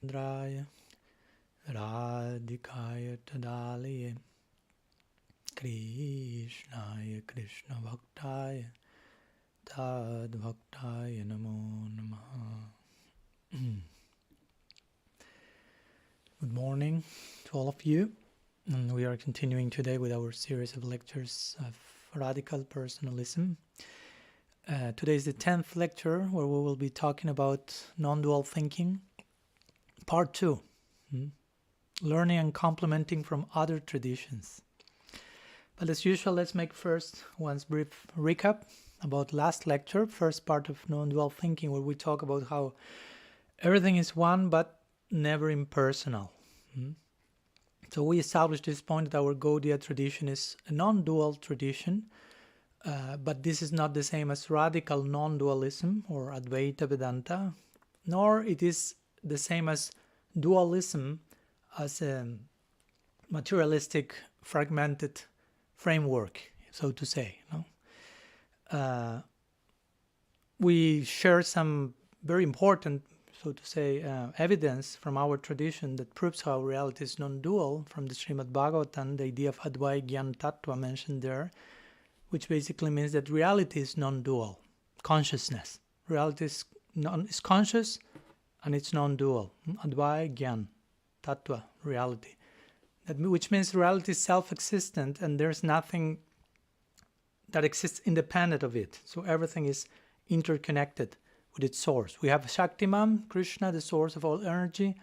Draya Radhikaya Tadaliye Krishnaya Krishna Bhaktaya Tad Bhaktaya Namo Namaha. Good morning to all of you. And we are continuing today with our series of lectures of Radical Personalism. Today is the 10th lecture where we will be talking about non-dual thinking, part 2, learning and complementing from other traditions. But as usual, let's make first one brief recap about last lecture, first part of non-dual thinking, where we talk about how everything is one but never impersonal. So we established this point that our Gaudiya tradition is a non-dual tradition, but this is not the same as radical non-dualism or Advaita Vedanta, nor it is the same as dualism as a materialistic, fragmented framework, so to say. We share some very important, so to say, evidence from our tradition that proves how reality is non-dual from the Srimad Bhagavatam, the idea of Advai Gyan Tattva mentioned there, which basically means that reality is non-dual, consciousness. Reality is conscious and it's non-dual. Advai Gyan Tattva, reality. Which means reality is self-existent and there's nothing that exists independent of it. So everything is interconnected with its source. We have Shaktiman, Krishna, the source of all energy,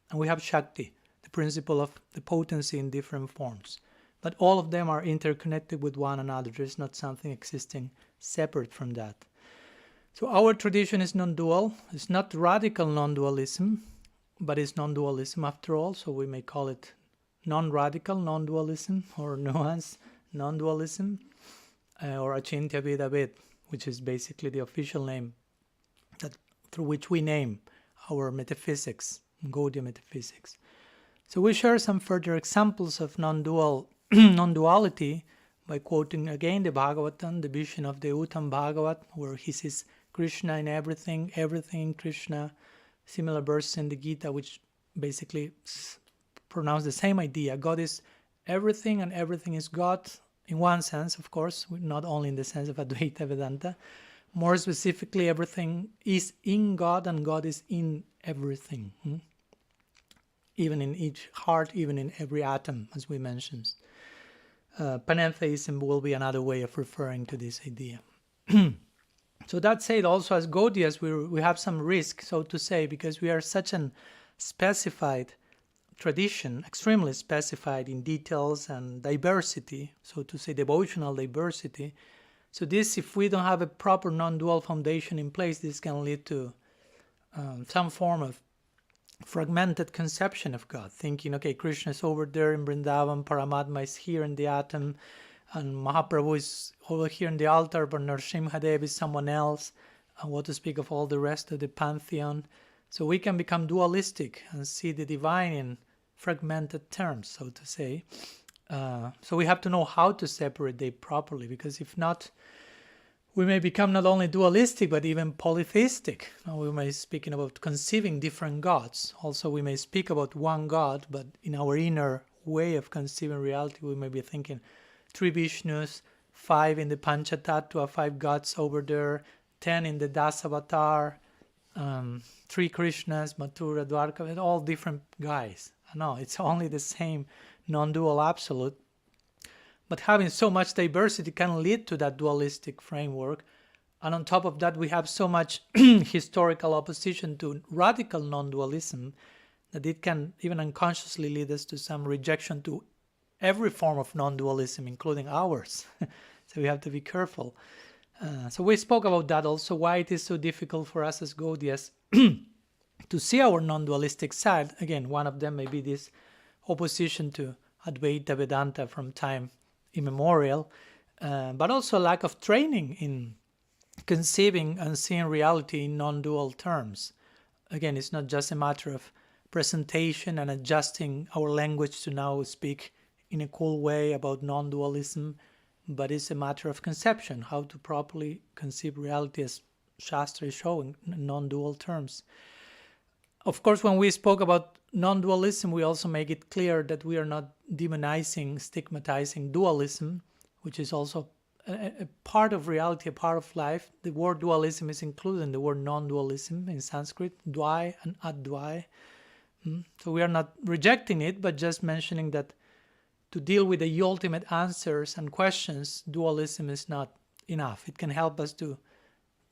and we have Shakti, the principle of the potency in different forms. But all of them are interconnected with one another. There's not something existing separate from that. So our tradition is non-dual. It's not radical non-dualism, but it's non-dualism after all, so we may call it non-radical non-dualism or nuanced non-dualism or Achintya Vedabhed, which is basically the official name through which we name our metaphysics, Gaudiya metaphysics. So we share some further examples of non-duality by quoting again the Bhagavatam, the vision of the Uttam Bhagavat, where he sees Krishna in everything, everything in Krishna. Similar verses in the Gita, which basically pronounce the same idea. God is everything and everything is God, in one sense, of course, not only in the sense of Advaita Vedanta. More specifically, everything is in God and God is in everything. Even in each heart, even in every atom, as we mentioned. Panentheism will be another way of referring to this idea. So that said, also as Gaudiyas, we have some risk, so to say, because we are such an specified tradition, extremely specified in details and diversity, so to say, devotional diversity. So this, if we don't have a proper non-dual foundation in place, this can lead to some form of fragmented conception of God, thinking, okay, Krishna is over there in Vrindavan, Paramatma is here in the atom, and Mahaprabhu is over here in the altar, but Nrsimhadev is someone else, and what to speak of all the rest of the pantheon. So we can become dualistic and see the divine in fragmented terms, so to say. So we have to know how to separate them properly, because if not, we may become not only dualistic, but even polytheistic. We may speak about conceiving different gods. Also, we may speak about one God, but in our inner way of conceiving reality, we may be thinking 3 Vishnus, 5 in the Panchatattva, 5 gods over there, 10 in the Dasavatar, 3 Krishnas, Mathura, Dwarka, and all different guys. No, it's only the same non-dual absolute. But having so much diversity can lead to that dualistic framework. And on top of that, we have so much historical opposition to radical non-dualism that it can even unconsciously lead us to some rejection to every form of non-dualism, including ours. So we have to be careful. So we spoke about that also, why it is so difficult for us as Gaudiyas to see our non-dualistic side. Again, one of them may be this opposition to Advaita Vedanta from time immemorial, but also a lack of training in conceiving and seeing reality in non-dual terms. Again, it's not just a matter of presentation and adjusting our language to now speak in a cool way about non-dualism, but it's a matter of conception, how to properly conceive reality as Shastra is showing in non-dual terms. Of course, when we spoke about non-dualism, we also make it clear that we are not demonizing, stigmatizing dualism, which is also a part of reality, a part of life. The word dualism is included in the word non-dualism in Sanskrit, dvai and advai. So we are not rejecting it, but just mentioning that to deal with the ultimate answers and questions, dualism is not enough. It can help us to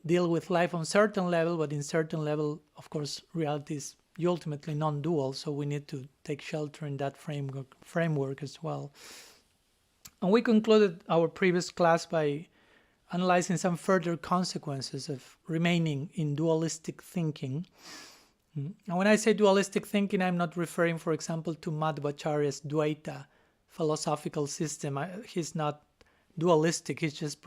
deal with life on certain level, but in certain level, of course, reality is ultimately non-dual, so we need to take shelter in that framework as well. And we concluded our previous class by analyzing some further consequences of remaining in dualistic thinking. And when I say dualistic thinking, I'm not referring, for example, to Madhvacharya's Dvaita philosophical system. He's not dualistic, he's just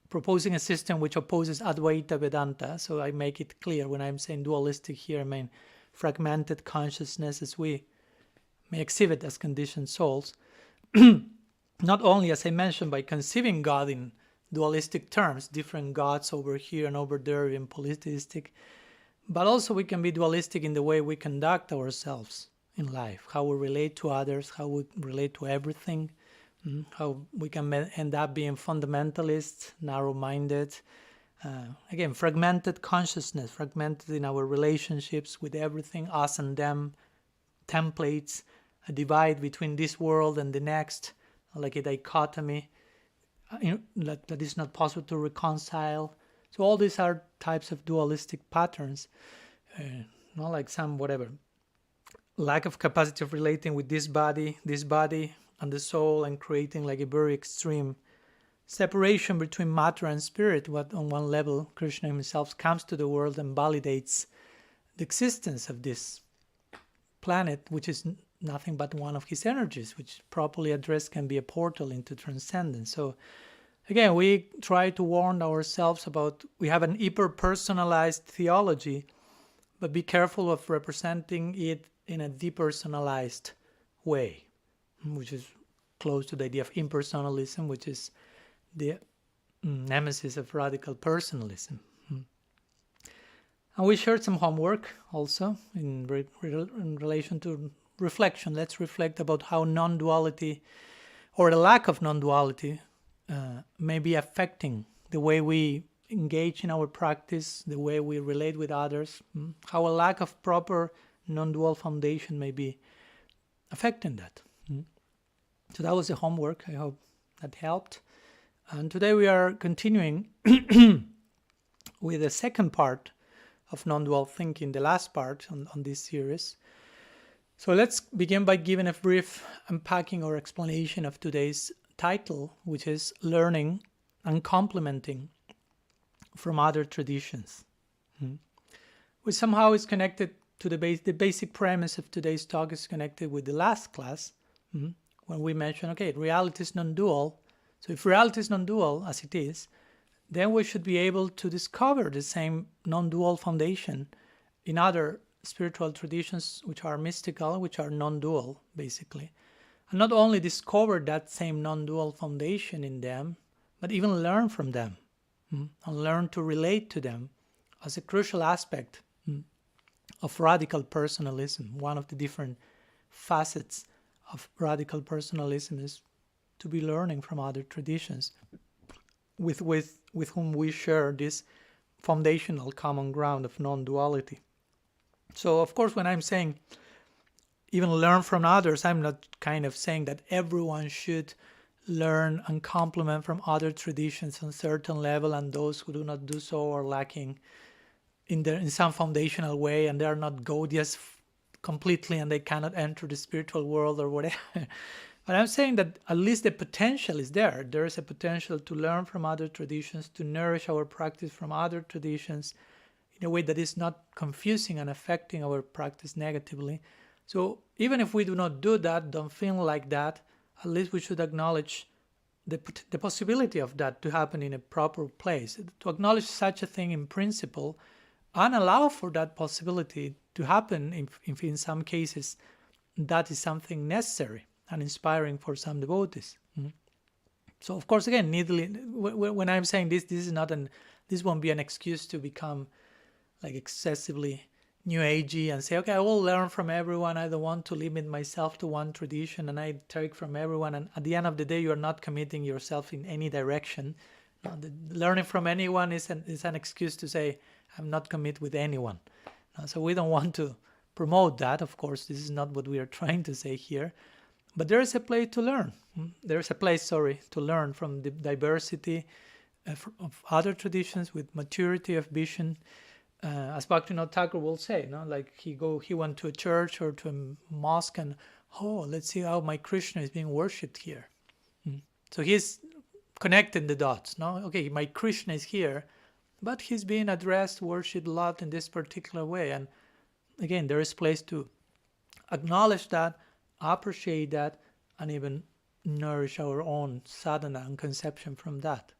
proposing a system which opposes Advaita Vedanta. So I make it clear when I'm saying dualistic here, I mean fragmented consciousness as we may exhibit as conditioned souls. Not only, as I mentioned, by conceiving God in dualistic terms, different gods over here and over there in polytheistic, but also we can be dualistic in the way we conduct ourselves in life, how we relate to others, how we relate to everything, how we can end up being fundamentalists, narrow-minded, again, fragmented consciousness, fragmented in our relationships with everything, us and them, templates, a divide between this world and the next, like a dichotomy that is not possible to reconcile. So all these are types of dualistic patterns, not like some whatever lack of capacity of relating with this body and the soul, and creating like a very extreme separation between matter and spirit. What on one level Krishna himself comes to the world and validates the existence of this planet, which is nothing but one of his energies, which properly addressed can be a portal into transcendence. So again, we try to warn ourselves about, we have an hyper-personalized theology, but be careful of representing it in a depersonalized way, which is close to the idea of impersonalism, which is the nemesis of radical personalism. And we shared some homework also in relation to reflection. Let's reflect about how non-duality, or the lack of non-duality, may be affecting the way we engage in our practice, the way we relate with others, how a lack of proper non-dual foundation may be affecting that. So that was the homework. I hope that helped. And today we are continuing with the second part of non-dual thinking, the last part on this series. So let's begin by giving a brief unpacking or explanation of today's title, which is Learning and Complementing from Other Traditions, which somehow is connected to the basic premise of today's talk is connected with the last class, when we mentioned, okay, reality is non-dual. So if reality is non-dual, as it is, then we should be able to discover the same non-dual foundation in other spiritual traditions which are mystical, which are non-dual, basically. And not only discover that same non-dual foundation in them, but even learn from them, and learn to relate to them as a crucial aspect of radical personalism. One of the different facets of radical personalism is to be learning from other traditions with whom we share this foundational common ground of non-duality. So, of course, when I'm saying even learn from others, I'm not kind of saying that everyone should learn and complement from other traditions on a certain level, and those who do not do so are lacking in some foundational way, and they are not Gaudiyas completely, and they cannot enter the spiritual world or whatever. But I'm saying that at least the potential is there. There is a potential to learn from other traditions, to nourish our practice from other traditions in a way that is not confusing and affecting our practice negatively. So even if we do not do that, don't feel like that, at least we should acknowledge the possibility of that to happen in a proper place, to acknowledge such a thing in principle and allow for that possibility to happen if in some cases that is something necessary and inspiring for some devotees. So of course, again, when I'm saying this is not this won't be an excuse to become like excessively New Agey and say, okay, I will learn from everyone. I don't want to limit myself to one tradition, and I take from everyone. And at the end of the day, you are not committing yourself in any direction. Learning from anyone is an excuse to say, I'm not commit with anyone. So we don't want to promote that. Of course, this is not what we are trying to say here. But there is a place to learn. There's a place, to learn from the diversity of other traditions with maturity of vision. As Bhaktivinoda Thakur will say, like he went to a church or to a mosque and, let's see how my Krishna is being worshipped here. So he's connecting the dots. Okay, my Krishna is here, but he's being addressed, worshipped a lot in this particular way. And again, there is place to acknowledge that, appreciate that, and even nourish our own sadhana and conception from that.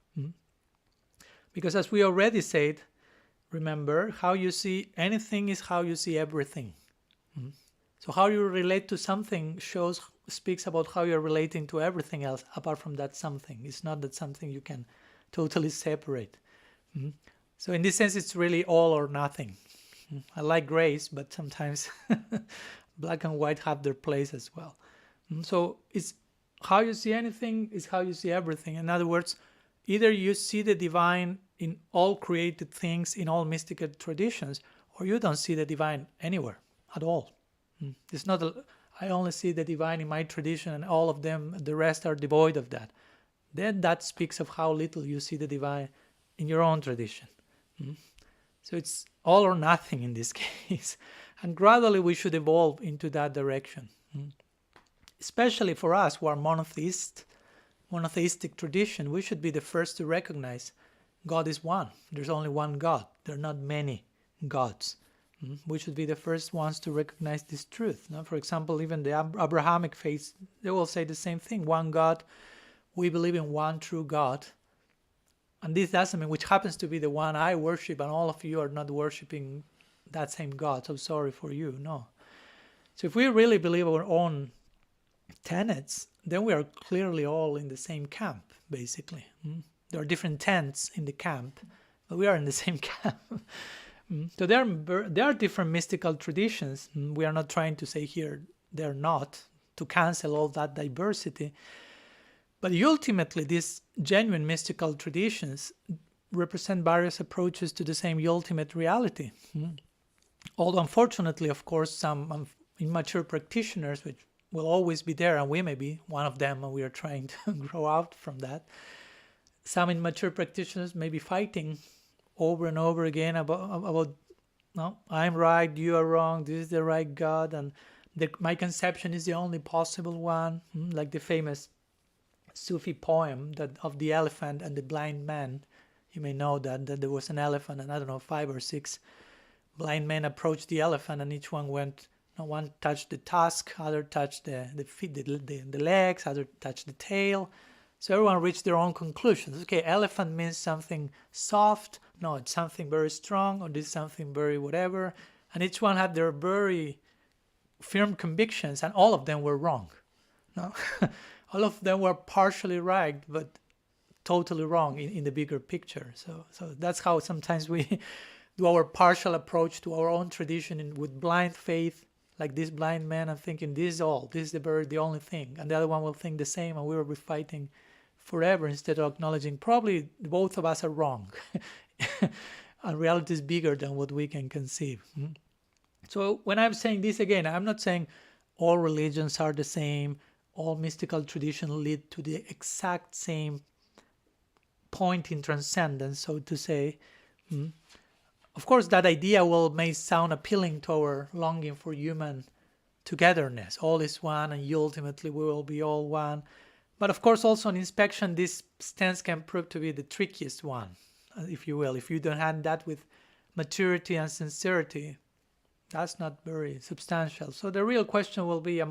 Because as we already said, remember, how you see anything is how you see everything. So how you relate to something speaks about how you're relating to everything else apart from that something. It's not that something you can totally separate. So in this sense, it's really all or nothing. I like grays, but sometimes black and white have their place as well. So it's how you see anything is how you see everything. In other words, either you see the divine in all created things, in all mystical traditions, or you don't see the divine anywhere at all. It's not I only see the divine in my tradition and all of them, the rest are devoid of that. Then that speaks of how little you see the divine in your own tradition. So it's all or nothing in this case. And gradually we should evolve into that direction. Especially for us who are monotheistic tradition, we should be the first to recognize God is one. There's only one God. There are not many gods. We should be the first ones to recognize this truth. For example, even the Abrahamic faith, they will say the same thing. One God, we believe in one true God. And this doesn't mean, which happens to be the one I worship, and all of you are not worshiping that same God. So sorry for you. No. So if we really believe our own tenets, then we are clearly all in the same camp, basically. There are different tents in the camp, but we are in the same camp. So there are different mystical traditions. We are not trying to say here they're not, to cancel all that diversity. But ultimately, these genuine mystical traditions represent various approaches to the same ultimate reality. Although unfortunately, of course, some immature practitioners, which will always be there, and we may be one of them, and we are trying to grow out from that. Some immature practitioners may be fighting over and over again about no, I'm right, you are wrong, this is the right God, and my conception is the only possible one, like the famous Sufi poem of the elephant and the blind man. You may know that there was an elephant, and I don't know, 5 or 6 blind men approached the elephant, and each one went. One touched the tusk, other touched the feet, the legs, other touched the tail. So everyone reached their own conclusions. Okay, elephant means something soft. No, it's something very strong, or this is something very whatever. And each one had their very firm convictions, and all of them were wrong. No, all of them were partially right, but totally wrong in the bigger picture. So that's how sometimes we do our partial approach to our own tradition with blind faith. Like this blind man, I'm thinking this is the only thing, and the other one will think the same, and we will be fighting forever instead of acknowledging probably both of us are wrong, and reality is bigger than what we can conceive. So when I'm saying this again, I'm not saying all religions are the same, all mystical traditions lead to the exact same point in transcendence, so to say. Of course, that idea may sound appealing to our longing for human togetherness. All is one, and ultimately we will be all one. But of course, also on inspection, this stance can prove to be the trickiest one, if you will. If you don't have that with maturity and sincerity, that's not very substantial. So the real question will be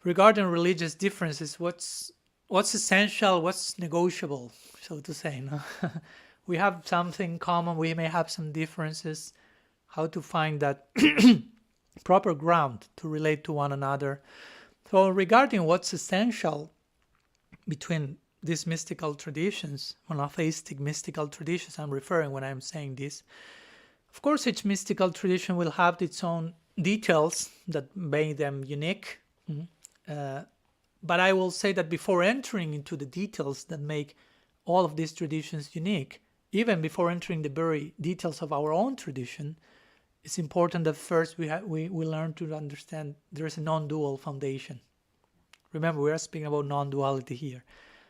regarding religious differences, what's essential, what's negotiable, so to say. No? We have something common, we may have some differences, how to find that proper ground to relate to one another. So regarding what's essential between these mystical traditions, monotheistic mystical traditions I'm referring when I'm saying this, Of course, each mystical tradition will have its own details that make them unique. But I will say that before entering into the details that make all of these traditions unique, even before entering the very details of our own tradition, it's important that first we learn to understand there is a non-dual foundation. Remember, we are speaking about non-duality here.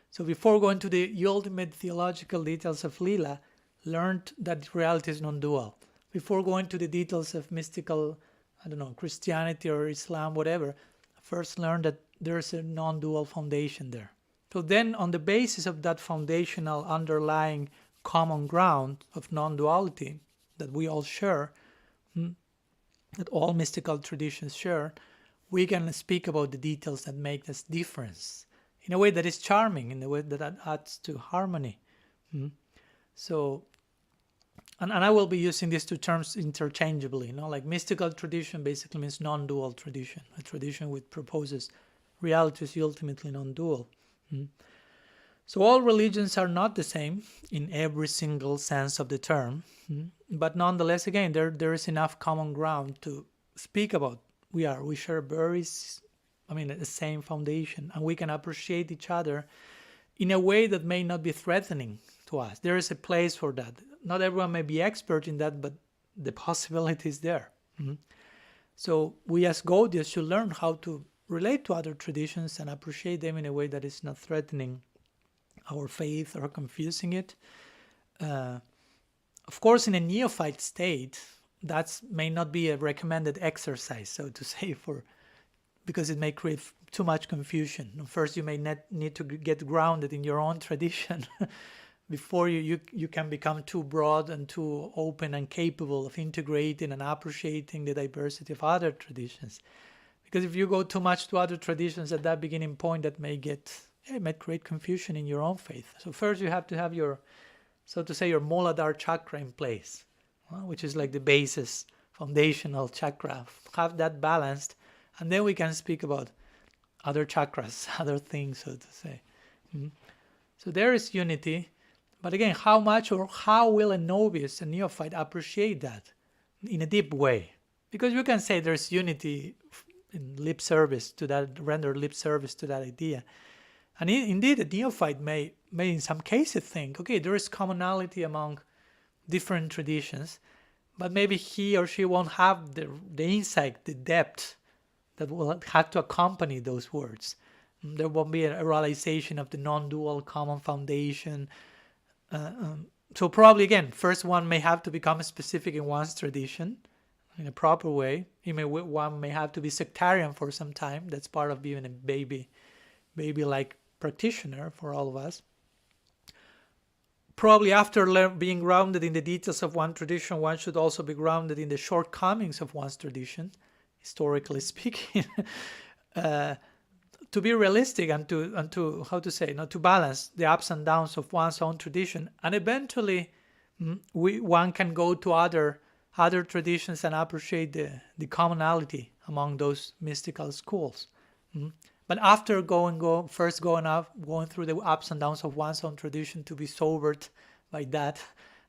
So before going to the ultimate theological details of Lila, learn that reality is non-dual. Before going to the details of mystical, Christianity or Islam, whatever, first learn that there's a non-dual foundation there. So then on the basis of that foundational underlying common ground of non-duality that we all share, that all mystical traditions share, we can speak about the details that make this difference in a way that is charming, in a way that adds to harmony. So, and I will be using these two terms interchangeably. Like mystical tradition basically means non-dual tradition, a tradition which proposes reality is ultimately non-dual. So all religions are not the same in every single sense of the term, but nonetheless, again, there is enough common ground to speak about. We share the same foundation, and we can appreciate each other in a way that may not be threatening to us. There is a place for that. Not everyone may be expert in that, but the possibility is there. So we as Gaudiya should learn how to relate to other traditions and appreciate them in a way that is not threatening our faith or confusing it. Of course, in a neophyte state, that may not be a recommended exercise, so to say, because it may create too much confusion. First, you may need to get grounded in your own tradition before you can become too broad and too open and capable of integrating and appreciating the diversity of other traditions. Because if you go too much to other traditions at that beginning point, that may create confusion in your own faith. So first you have to have your, so to say, your Muladhara chakra in place, which is like the basis, foundational chakra. Have that balanced, and then we can speak about other chakras, other things, so to say. So there is unity, but again, how much or how will a novice, a neophyte, appreciate that in a deep way? Because you can say there's unity in lip service to that, render lip service to that idea. And indeed, a neophyte may in some cases think, okay, there is commonality among different traditions, but maybe he or she won't have the insight, the depth that will have to accompany those words. There won't be a realization of the non-dual common foundation. So probably, again, first one may have to become specific in one's tradition in a proper way. One may have to be sectarian for some time. That's part of being a baby-like practitioner for all of us. Probably after being grounded in the details of one tradition, one should also be grounded in the shortcomings of one's tradition, historically speaking, to be realistic and to how to say, to balance the ups and downs of one's own tradition. And eventually, one can go to other traditions and appreciate the commonality among those mystical schools. But after going through the ups and downs of one's own tradition, to be sobered by that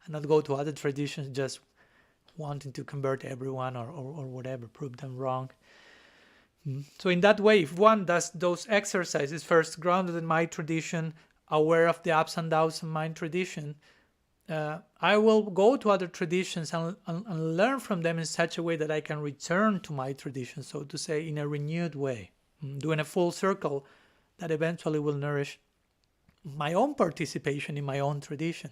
and not go to other traditions just wanting to convert everyone or whatever, prove them wrong. So in that way, if one does those exercises, first grounded in my tradition, aware of the ups and downs of my tradition, I will go to other traditions and learn from them in such a way that I can return to my tradition, so to say, in a renewed way, doing a full circle that eventually will nourish my own participation in my own tradition.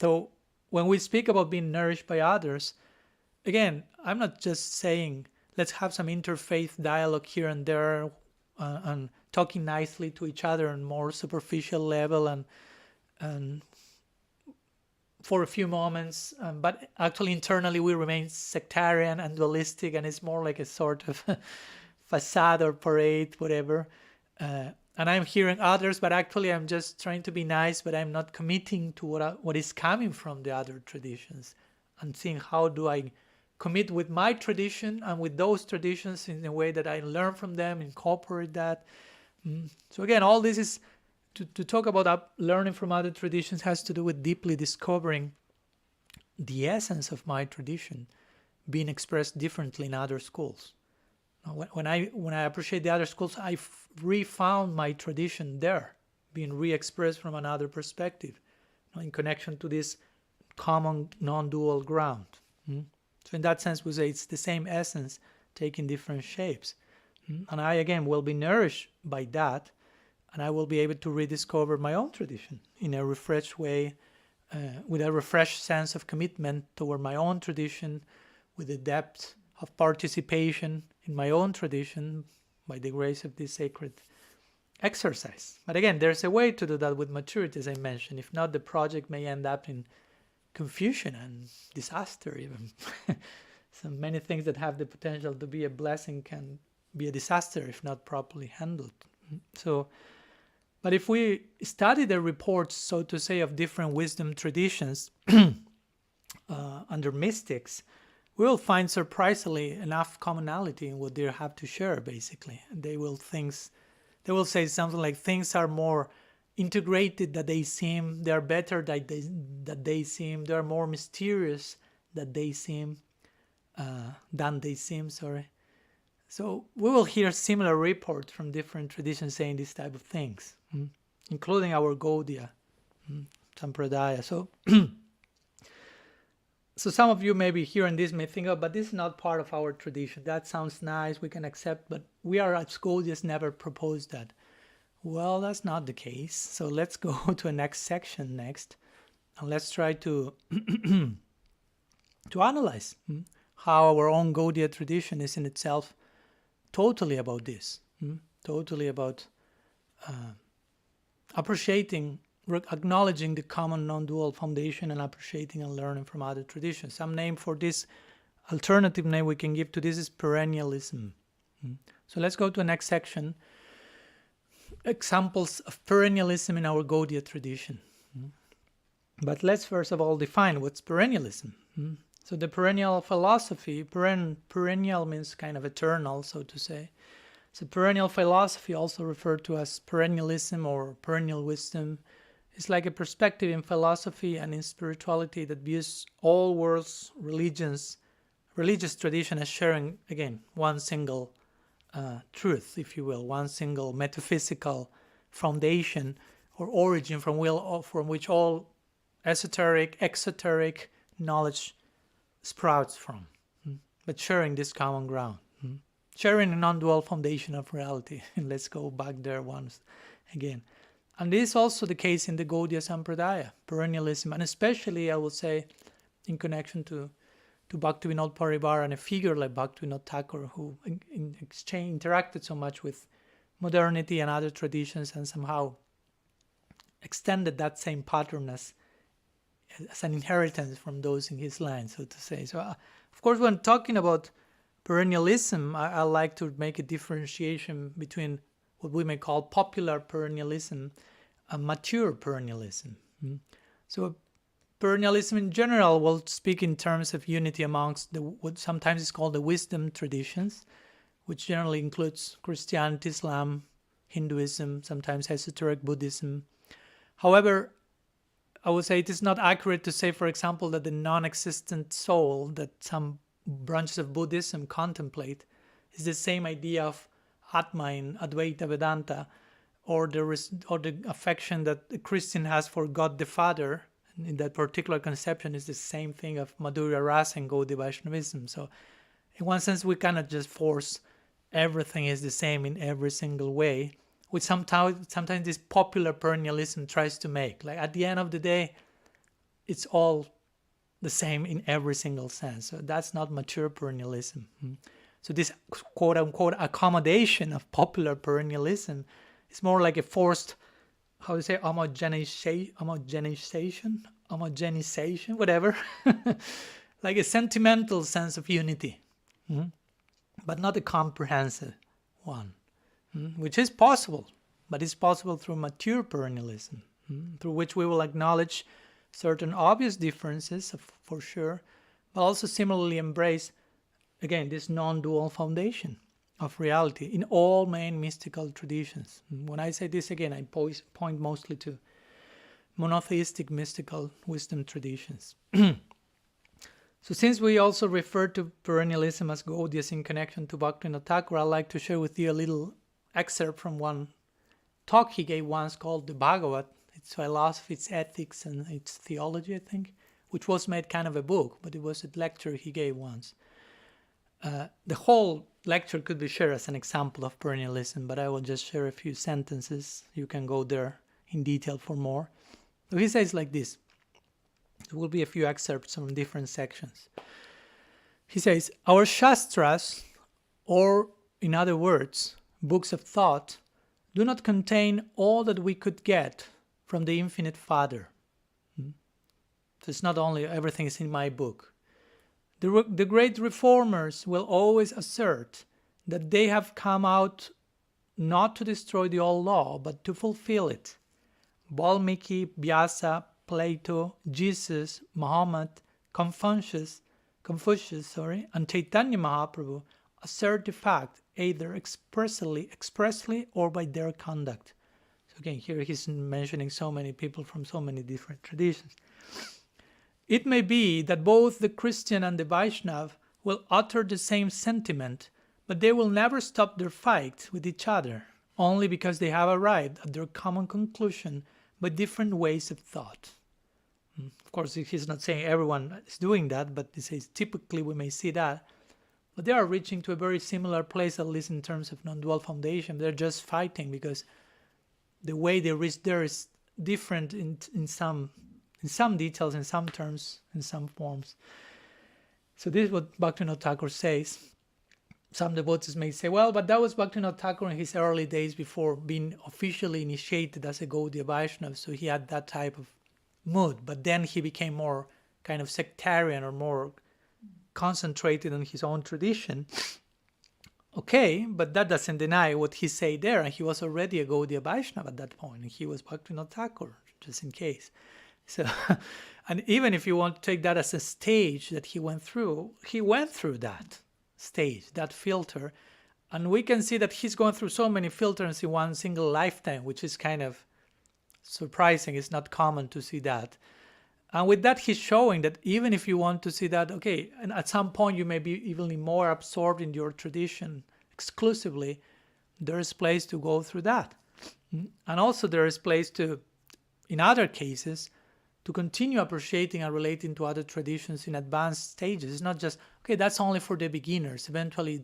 So when we speak about being nourished by others, again, I'm not just saying let's have some interfaith dialogue here and there and talking nicely to each other on more superficial level and for a few moments, but actually internally we remain sectarian and dualistic, and it's more like a sort of facade or parade, whatever. And I'm hearing others, but actually I'm just trying to be nice, but I'm not committing to what is coming from the other traditions, and seeing how do I commit with my tradition and with those traditions in a way that I learn from them, incorporate that. So again, all this is to talk about learning from other traditions has to do with deeply discovering the essence of my tradition being expressed differently in other schools. When I appreciate the other schools, I refound my tradition there, being re-expressed from another perspective, in connection to this common non-dual ground. So in that sense, we say it's the same essence taking different shapes. And I, again, will be nourished by that, and I will be able to rediscover my own tradition in a refreshed way, with a refreshed sense of commitment toward my own tradition, with a depth of participation in my own tradition by the grace of this sacred exercise. But again, there's a way to do that with maturity, as I mentioned. If not, the project may end up in confusion and disaster even. So many things that have the potential to be a blessing can be a disaster if not properly handled. So, but if we study the reports, so to say, of different wisdom traditions under mystics, we will find surprisingly enough commonality in what they have to share, basically. They will say something like things are more integrated than they seem, they are better than they seem, they are more mysterious than they seem, So we will hear similar reports from different traditions saying this type of things, including our Gaudiya, Sampradaya. So some of you maybe hearing this may think, oh, but this is not part of our tradition. That sounds nice, we can accept, but we are as Gaudiyas never proposed that. Well, that's not the case. So let's go to the next section next, and let's try to to analyze how our own Gaudiya tradition is in itself totally about this, totally about appreciating, acknowledging the common non-dual foundation and appreciating and learning from other traditions. Some name for this, alternative name we can give to this is Perennialism. So let's go to the next section. Examples of perennialism in our Gaudiya tradition. But let's first of all define what's perennialism. So the perennial philosophy, perennial means kind of eternal, so to say. So perennial philosophy, also referred to as perennialism or perennial wisdom, is like a perspective in philosophy and in spirituality that views all world's religious tradition as sharing, again, one single truth, if you will, one single metaphysical foundation or origin from which all esoteric, exoteric knowledge sprouts from, but sharing this common ground, sharing a non-dual foundation of reality. And let's go back there once again. And this is also the case in the Gaudiya Sampradaya, perennialism, and especially, I would say, in connection to Bhaktivinoda Parivar and a figure like Bhaktivinoda Thakur, who in exchange interacted so much with modernity and other traditions and somehow extended that same pattern as an inheritance from those in his line, so to say. So, of course, when talking about perennialism, I like to make a differentiation between what we may call popular perennialism and mature perennialism. So perennialism in general will speak in terms of unity amongst what sometimes is called the wisdom traditions, which generally includes Christianity, Islam, Hinduism, sometimes esoteric Buddhism. However, I would say it is not accurate to say, for example, that the non-existent soul that some branches of Buddhism contemplate is the same idea of Atma in Advaita Vedanta, or the affection that a Christian has for God the Father. In that particular conception is the same thing of Madhurya Rasa and Gaudiya Vaishnavism. So in one sense, we cannot just force everything is the same in every single way, which sometimes this popular perennialism tries to make. Like at the end of the day, it's all the same in every single sense. So that's not mature perennialism. So this quote-unquote accommodation of popular perennialism is more like a forced, how to say, homogenization, whatever. Like a sentimental sense of unity, but not a comprehensive one, which is possible, but it's possible through mature perennialism, through which we will acknowledge certain obvious differences, for sure, but also similarly embrace, again, this non-dual foundation of reality in all main mystical traditions. When I say this again, I point mostly to monotheistic mystical wisdom traditions. So since we also refer to perennialism as Gaudiya in connection to Bhaktivinoda Thakur, I'd like to share with you a little excerpt from one talk he gave once called The Bhagavat, its philosophy, its ethics, and its theology, I think, which was made kind of a book, but it was a lecture he gave once. The whole lecture could be shared as an example of perennialism, but I will just share a few sentences. You can go there in detail for more. So he says like this. There will be a few excerpts from different sections. He says, our Shastras, or in other words, books of thought, do not contain all that we could get from the Infinite Father. So it's not only everything is in my book. The great reformers will always assert that they have come out not to destroy the old law, but to fulfill it. Valmiki, Vyasa, Plato, Jesus, Muhammad, Confucius, and Chaitanya Mahaprabhu assert the fact either expressly or by their conduct. So again, here he's mentioning so many people from so many different traditions. It may be that both the Christian and the Vaishnav will utter the same sentiment, but they will never stop their fight with each other, only because they have arrived at their common conclusion by different ways of thought. Of course, he's not saying everyone is doing that, but he says typically we may see that. But they are reaching to a very similar place, at least in terms of non-dual foundation. They're just fighting because the way they reach there is different in some details, in some terms, in some forms. So this is what Bhaktivinoda Thakur says. Some devotees may say, well, but that was Bhaktivinoda Thakur in his early days before being officially initiated as a Gaudiya Vaishnava, so he had that type of mood. But then he became more kind of sectarian or more concentrated on his own tradition. Okay, but that doesn't deny what he said there. And he was already a Gaudiya Vaishnava at that point, and he was Bhaktivinoda Thakur, just in case. So, and even if you want to take that as a stage that he went through that stage, that filter. And we can see that he's gone through so many filters in one single lifetime, which is kind of surprising. It's not common to see that. And with that, he's showing that even if you want to see that, okay, and at some point you may be even more absorbed in your tradition exclusively, there is place to go through that. And also there is place to, in other cases, to continue appreciating and relating to other traditions in advanced stages. It's not just, okay, that's only for the beginners. Eventually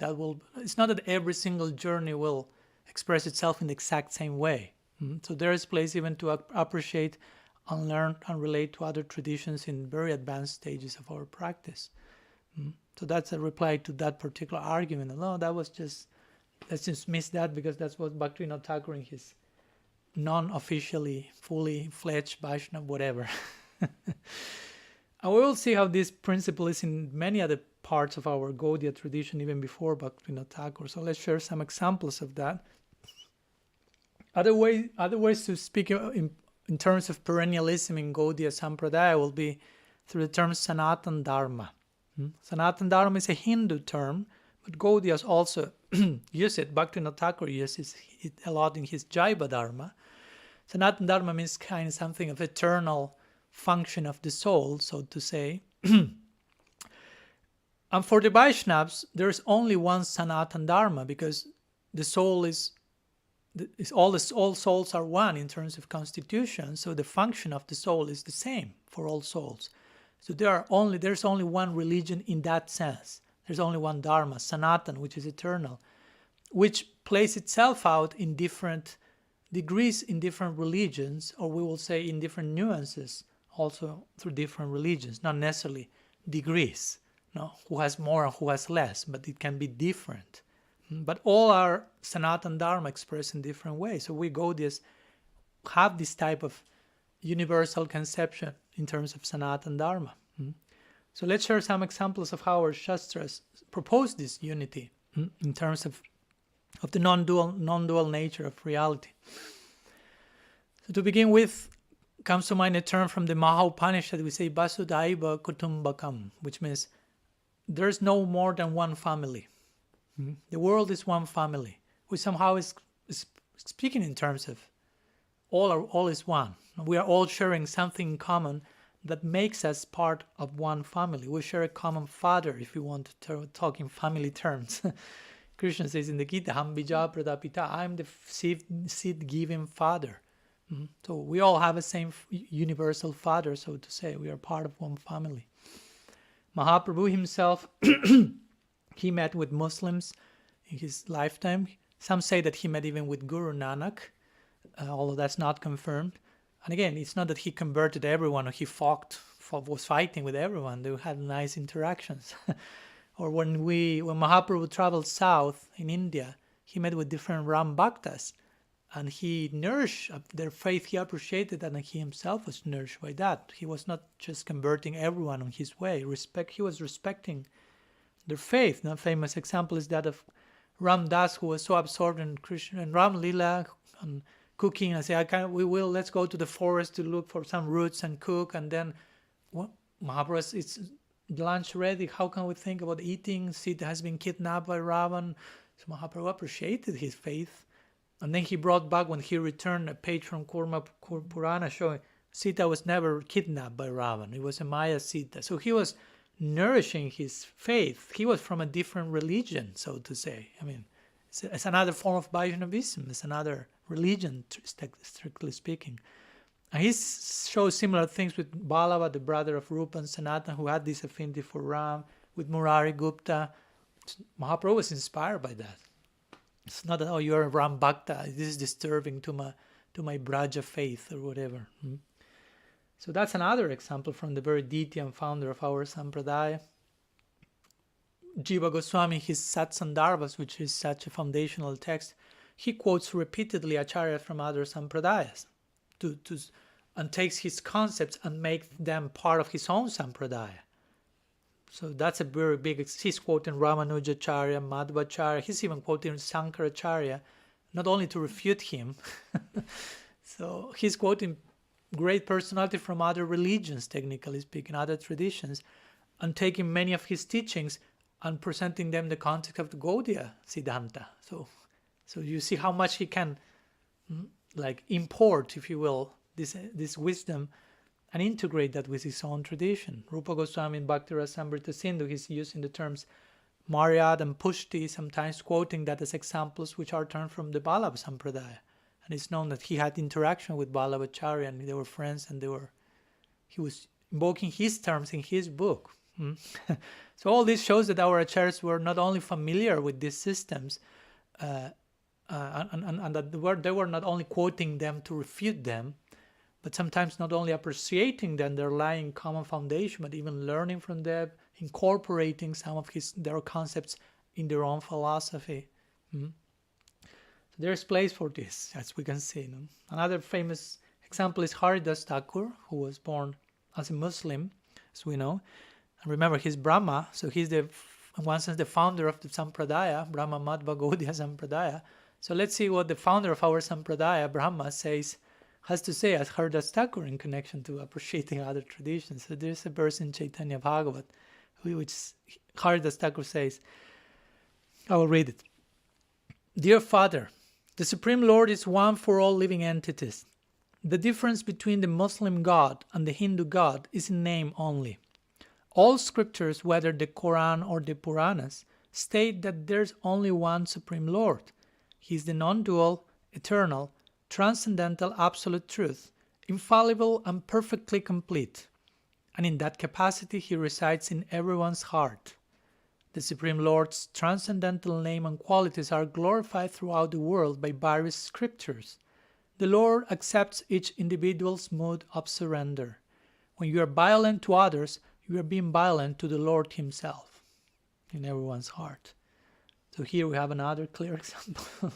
it's not that every single journey will express itself in the exact same way. So there is place even to appreciate and learn and relate to other traditions in very advanced stages of our practice. So that's a reply to that particular argument. No, let's just miss that because that's what Bhaktivinoda Thakur in his non-officially, fully fledged Vaishnava, whatever. And we will see how this principle is in many other parts of our Gaudiya tradition, even before Bhaktivinoda Thakur. So let's share some examples of that. Other ways to speak in terms of perennialism in Gaudiya Sampradaya will be through the term Sanatan Dharma. Sanatan Dharma is a Hindu term, but Gaudiyas also use it. Bhaktivinoda Thakur uses it a lot in his Jaiva Dharma. Sanatan Dharma means kind of something of eternal function of the soul, so to say. And for the Vaishnavas, there is only one Sanatan Dharma because the soul all souls are one in terms of constitution, so the function of the soul is the same for all souls. So there's only one religion in that sense. There's only one Dharma, Sanatan, which is eternal, which plays itself out in different degrees in different religions, or we will say in different nuances, also through different religions, not necessarily degrees, who has more and who has less, but it can be different. But all are Sanatan Dharma expressed in different ways. So we Gaudiyas have this type of universal conception in terms of Sanatan Dharma. So let's share some examples of how our Shastras propose this unity in terms of the non-dual nature of reality. So to begin with, comes to mind a term from the Maha Upanishad. We say Vasudhaiva Kutumbakam, which means there's no more than one family. The world is one family, which somehow is speaking in terms of all is one. We are all sharing something in common, that makes us part of one family. We share a common father, if you want to talk in family terms. Krishna says in the Gita, Ham bija pradapita, I'm the seed-giving father. So we all have the same universal father, so to say. We are part of one family. Mahaprabhu himself, he met with Muslims in his lifetime. Some say that he met even with Guru Nanak, although that's not confirmed. And again, it's not that he converted everyone or he was fighting with everyone. They had nice interactions. Or when Mahaprabhu traveled south in India, he met with different Ram Bhaktas, and he nourished their faith. He appreciated that, and he himself was nourished by that. He was not just converting everyone on his way. He was respecting their faith. A famous example is that of Ram Das, who was so absorbed in Krishna and Ram Lila and cooking, and say, let's go to the forest to look for some roots and cook, and then Mahaprabhu, it's lunch ready, how can we think about eating? Sita has been kidnapped by Ravan. So Mahaprabhu appreciated his faith. And then he brought back, when he returned, a page from Kurma Purana showing Sita was never kidnapped by Ravan. It was a Maya Sita. So he was nourishing his faith. He was from a different religion, so to say. I mean, it's another form of Vaishnavism. It's another religion, strictly speaking. And he shows similar things with Balava, the brother of Rupa and Sanatan, who had this affinity for Ram, with Murari Gupta. Mahaprabhu was inspired by that. It's not that, oh, you're a Ram Bhakta, this is disturbing to my Braja faith or whatever. So that's another example from the very deity and founder of our Sampradaya. Jiva Goswami, his Satsandarbhas, which is such a foundational text, he quotes repeatedly Acharyas from other Sampradayas and takes his concepts and makes them part of his own Sampradaya. So that's a very big, he's quoting Ramanujacharya, Madhvacharya, he's even quoting Sankaracharya, not only to refute him, so he's quoting great personality from other religions, technically speaking, other traditions, and taking many of his teachings and presenting them in the context of the Gaudiya Siddhanta. So you see how much he can import, if you will, this wisdom and integrate that with his own tradition. Rupa Goswami in Bhakti Rasamrita Sindhu, he's using the terms Maryad and Pushti, sometimes quoting that as examples which are turned from the Vallabha Sampradaya. And it's known that he had interaction with Vallabhacharya and they were friends, and he was invoking his terms in his book. So all this shows that our acharyas were not only familiar with these systems, and that they were not only quoting them to refute them, but sometimes not only appreciating the underlying common foundation, but even learning from them, incorporating some of their concepts in their own philosophy. So there's place for this, as we can see. Another famous example is Haridas Thakur, who was born as a Muslim, as we know. And remember, he's Brahma, so he's in one sense the founder of the Sampradaya, Brahma Madhva Gaudiya Sampradaya. So let's see what the founder of our Sampradaya, Brahma, has to say as Haridas Thakur in connection to appreciating other traditions. So there's a verse in Chaitanya Bhagavat which Haridas Thakur says, I will read it. Dear Father, the Supreme Lord is one for all living entities. The difference between the Muslim God and the Hindu God is in name only. All scriptures, whether the Quran or the Puranas, state that there's only one Supreme Lord. He is the non-dual, eternal, transcendental absolute truth, infallible and perfectly complete. And in that capacity he resides in everyone's heart. The Supreme Lord's transcendental name and qualities are glorified throughout the world by various scriptures. The Lord accepts each individual's mood of surrender. When you are violent to others, you are being violent to the Lord himself in everyone's heart. So here we have another clear example.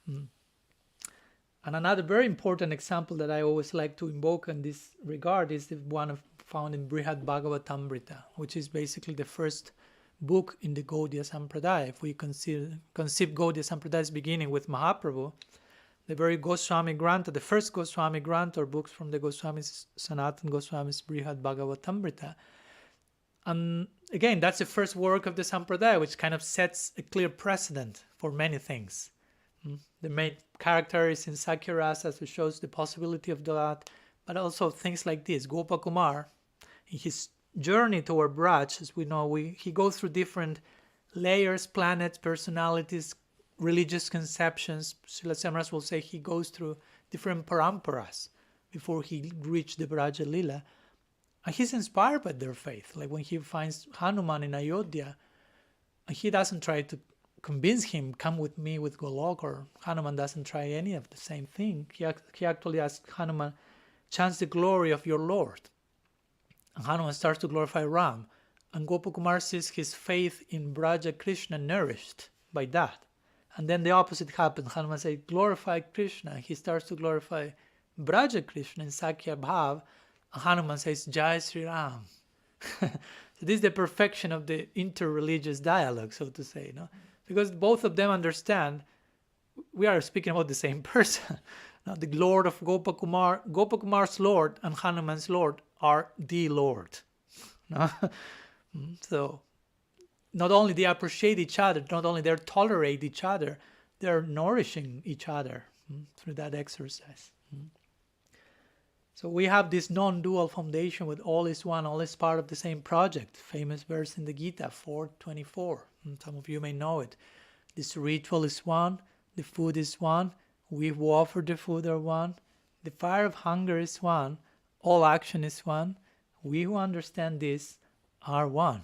And another very important example that I always like to invoke in this regard is the one found in Brihad Bhagavatamrita, which is basically the first book in the Gaudiya Sampradaya. If we conceive Gaudiya Sampraday's beginning with Mahaprabhu, the very Goswami Grantha, the first Goswami Grantha, or books from the Goswamis, Sanatan Goswami's Brihad Bhagavatamrita. And again, that's the first work of the Sampradaya, which kind of sets a clear precedent for many things. The main character is in Sakya Rasa, which shows the possibility of that. but also things like this. Gopakumar, in his journey toward Braj, as we know, he goes through different layers, planets, personalities, religious conceptions. Srila Samras will say he goes through different paramparas before he reached the Braja Lila. And he's inspired by their faith. Like when he finds Hanuman in Ayodhya, he doesn't try to convince him, come with me with Golok, or Hanuman doesn't try any of the same thing. He actually asks Hanuman, chant the glory of your Lord. And Hanuman starts to glorify Ram. And Gopakumar sees his faith in Braja Krishna nourished by that. And then the opposite happens. Hanuman says, glorify Krishna. He starts to glorify Braja Krishna in Sakya Bhav. And Hanuman says, Jai Sri Ram. So this is the perfection of the inter-religious dialogue, so to say. No? Because both of them understand we are speaking about the same person. Now, the Lord of Gopakumar's Lord and Hanuman's Lord are the Lord. No? So not only they appreciate each other, not only they tolerate each other, they're nourishing each other through that exercise. So we have this non-dual foundation with all is one, all is part of the same project. Famous verse in the Gita, 4:24. Some of you may know it. This ritual is one, the food is one, we who offer the food are one, the fire of hunger is one, all action is one, we who understand this are one.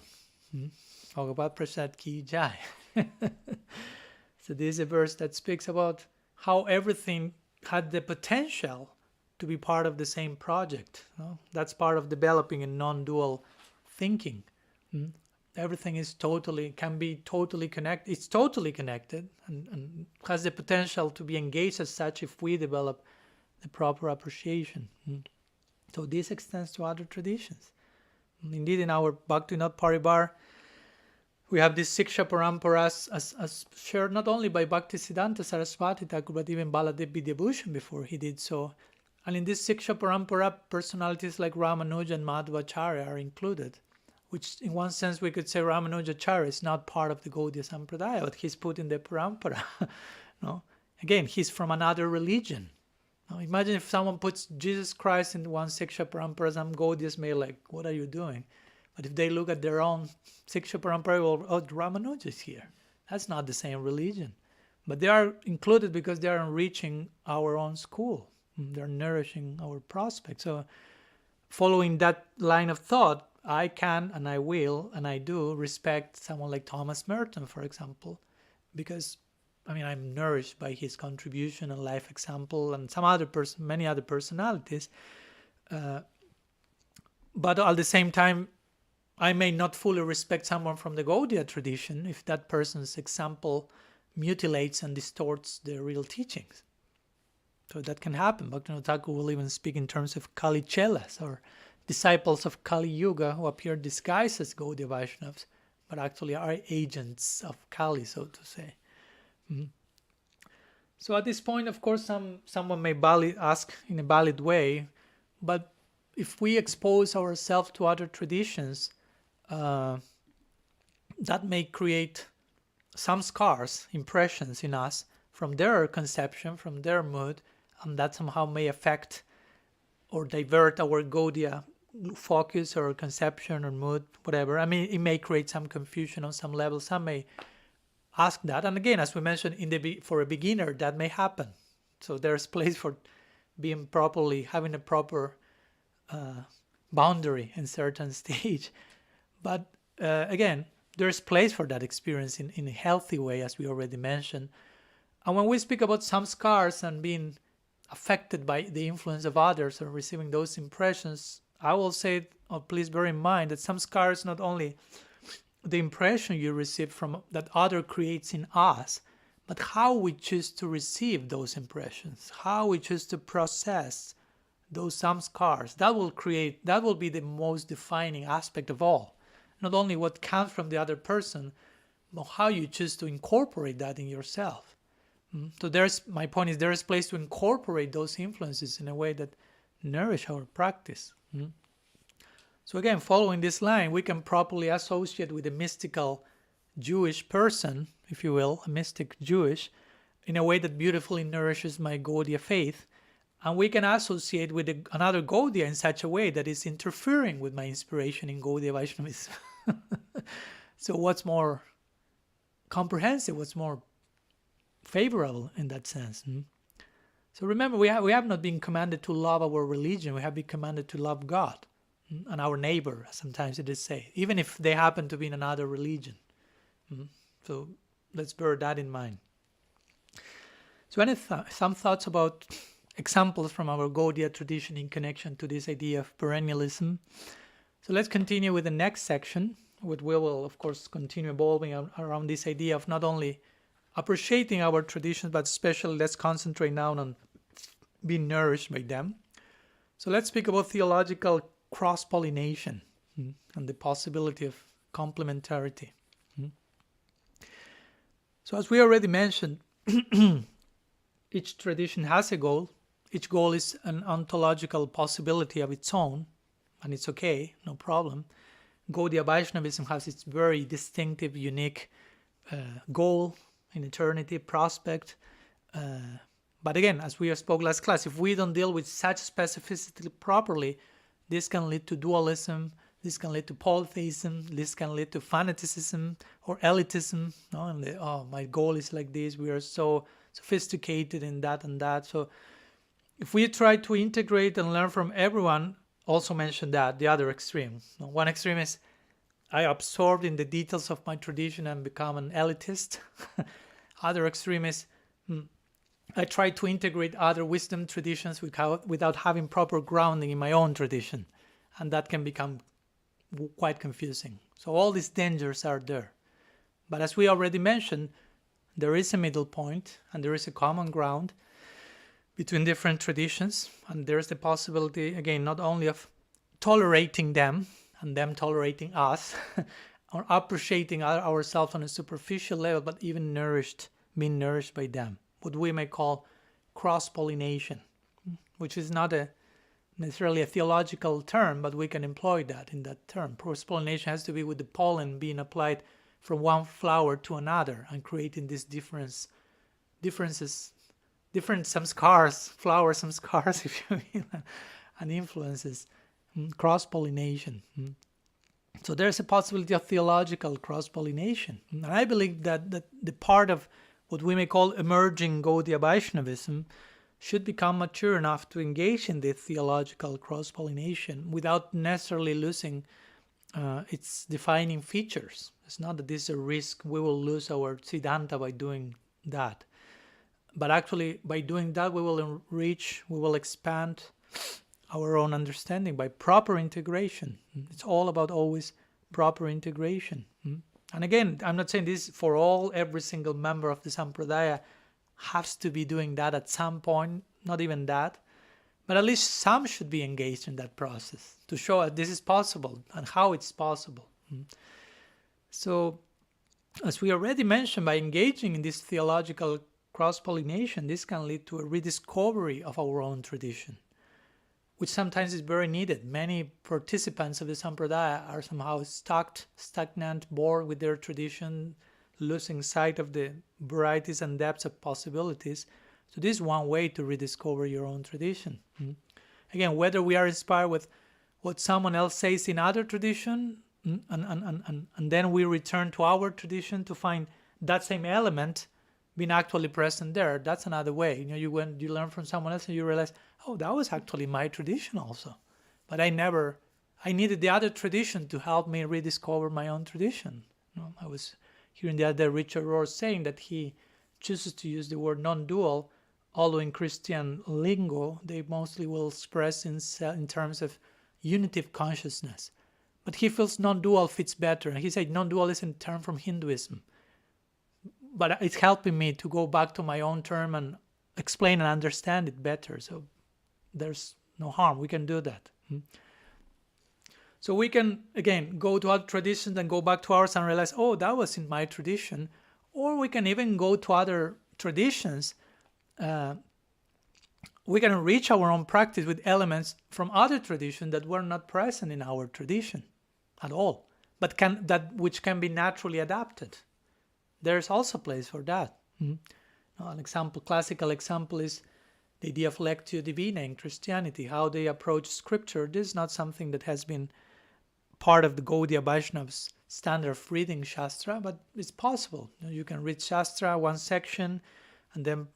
Bhagavad Prasad Ki Jai. So this is a verse that speaks about how everything had the potential to be part of the same project. That's part of developing a non-dual thinking. Everything is can be totally connected. It's totally connected and has the potential to be engaged as such if we develop the proper appreciation. So this extends to other traditions. Indeed, in our Bhaktivinoda Paribar, we have these Siksha Paramparas as shared not only by Bhaktisiddhanta Saraswati Thakur, but even Baladev Vidyabhushan before he did so. And in this Siksha Parampara, personalities like Ramanuja and Madhvacharya are included, which in one sense we could say Ramanujacharya is not part of the Gaudiya Sampradaya, but he's put in the Parampara. No? Again, he's from another religion. Now, imagine if someone puts Jesus Christ in one Siksha Parampara, some Gaudiyas may like, what are you doing? But if they look at their own Siksha Parampara, well, oh, Ramanuja is here. That's not the same religion. But they are included because they are enriching our own school. They're nourishing our prospects. So following that line of thought, I can and I will and I do respect someone like Thomas Merton, for example, because I'm nourished by his contribution and life example and many other personalities. But at the same time, I may not fully respect someone from the Gaudiya tradition if that person's example mutilates and distorts the real teachings. So that can happen. Bhaktivinoda Thakur will even speak in terms of Kali Chelas, or disciples of Kali Yuga who appear disguised as Gaudiya Vaishnavas, but actually are agents of Kali, so to say. So at this point, of course, someone may ask in a valid way, but if we expose ourselves to other traditions, that may create some scars, impressions in us from their conception, from their mood, and that somehow may affect or divert our Gaudiya focus or conception or mood, whatever. It may create some confusion on some level. Some may ask that. And again, as we mentioned, for a beginner, that may happen. So there's place for having a proper boundary in certain stage. But again, there's place for that experience in a healthy way, as we already mentioned. And when we speak about some scars and being affected by the influence of others or receiving those impressions, I will say, please bear in mind that some scars, not only the impression you receive from that other creates in us, but how we choose to receive those impressions, how we choose to process some scars. That will be the most defining aspect of all. Not only what comes from the other person, but how you choose to incorporate that in yourself. So my point is, there is place to incorporate those influences in a way that nourish our practice. So again, following this line, we can properly associate with a mystical Jewish person, if you will, a mystic Jewish, in a way that beautifully nourishes my Gaudiya faith. And we can associate with another Gaudiya in such a way that is interfering with my inspiration in Gaudiya Vaishnavism. So what's more comprehensive, what's more favorable in that sense? So remember, we have not been commanded to love our religion. We have been commanded to love God and our neighbor, sometimes it is said, even if they happen to be in another religion. So let's bear that in mind. So some thoughts about examples from our Gaudiya tradition in connection to this idea of perennialism. So let's continue with the next section, which we will, of course, continue evolving around this idea of not only appreciating our traditions, but especially let's concentrate now on being nourished by them. So let's speak about theological cross-pollination and the possibility of complementarity. So as we already mentioned, each tradition has a goal. Each goal is an ontological possibility of its own, and it's okay, no problem. Gaudiya Vaishnavism has its very distinctive, unique goal in eternity, prospect. But again, as we spoke last class, if we don't deal with such specificity properly, this can lead to dualism, this can lead to polytheism, this can lead to fanaticism or elitism. No? And my goal is like this, we are so sophisticated in that and that. So if we try to integrate and learn from everyone, also mention that, the other extreme. One extreme is I absorbed in the details of my tradition and become an elitist. Other extreme is I try to integrate other wisdom traditions without having proper grounding in my own tradition. And that can become quite confusing. So all these dangers are there. But as we already mentioned, there is a middle point and there is a common ground between different traditions. And there's the possibility, again, not only of tolerating them and them tolerating us, or appreciating ourselves on a superficial level, but even being nourished by them. What we may call cross-pollination, which is not necessarily a theological term, but we can employ that in that term. Cross-pollination has to be with the pollen being applied from one flower to another and creating these differences, different samskars, flowers, samskars, if you will, and influences, cross-pollination. So there's a possibility of theological cross-pollination. And I believe that the part of what we may call emerging Gaudiya Vaishnavism should become mature enough to engage in this theological cross-pollination without necessarily losing its defining features. It's not that this is a risk we will lose our Siddhanta by doing that. But actually, by doing that, we will enrich, we will expand our own understanding by proper integration. It's all about always proper integration. And again, I'm not saying this for every single member of the Sampradaya has to be doing that at some point, not even that, but at least some should be engaged in that process to show that this is possible and how it's possible. So, as we already mentioned, by engaging in this theological cross-pollination, this can lead to a rediscovery of our own tradition, which sometimes is very needed. Many participants of the Sampradaya are somehow stagnant, bored with their tradition, losing sight of the varieties and depths of possibilities. So this is one way to rediscover your own tradition. Again, whether we are inspired with what someone else says in other tradition, and then we return to our tradition to find that same element being actually present there, that's another way. You learn from someone else and you realize, oh, that was actually my tradition also. But I needed the other tradition to help me rediscover my own tradition. I was hearing the other Richard Rohr saying that he chooses to use the word non-dual, although in Christian lingo, they mostly will express in terms of unitive consciousness. But he feels non-dual fits better. And he said non-dual is a term from Hinduism. But it's helping me to go back to my own term and explain and understand it better. So there's no harm. We can do that. So we can, again, go to other traditions and go back to ours and realize, oh, that was in my tradition. Or we can even go to other traditions. We can enrich our own practice with elements from other traditions that were not present in our tradition at all, but which can be naturally adapted. There's also place for that. An example, classical example, is the idea of lectio divina in Christianity, how they approach scripture. This is not something that has been part of the Gaudiya Vaishnav's standard of reading Shastra, but it's possible. You can read Shastra, one section, and then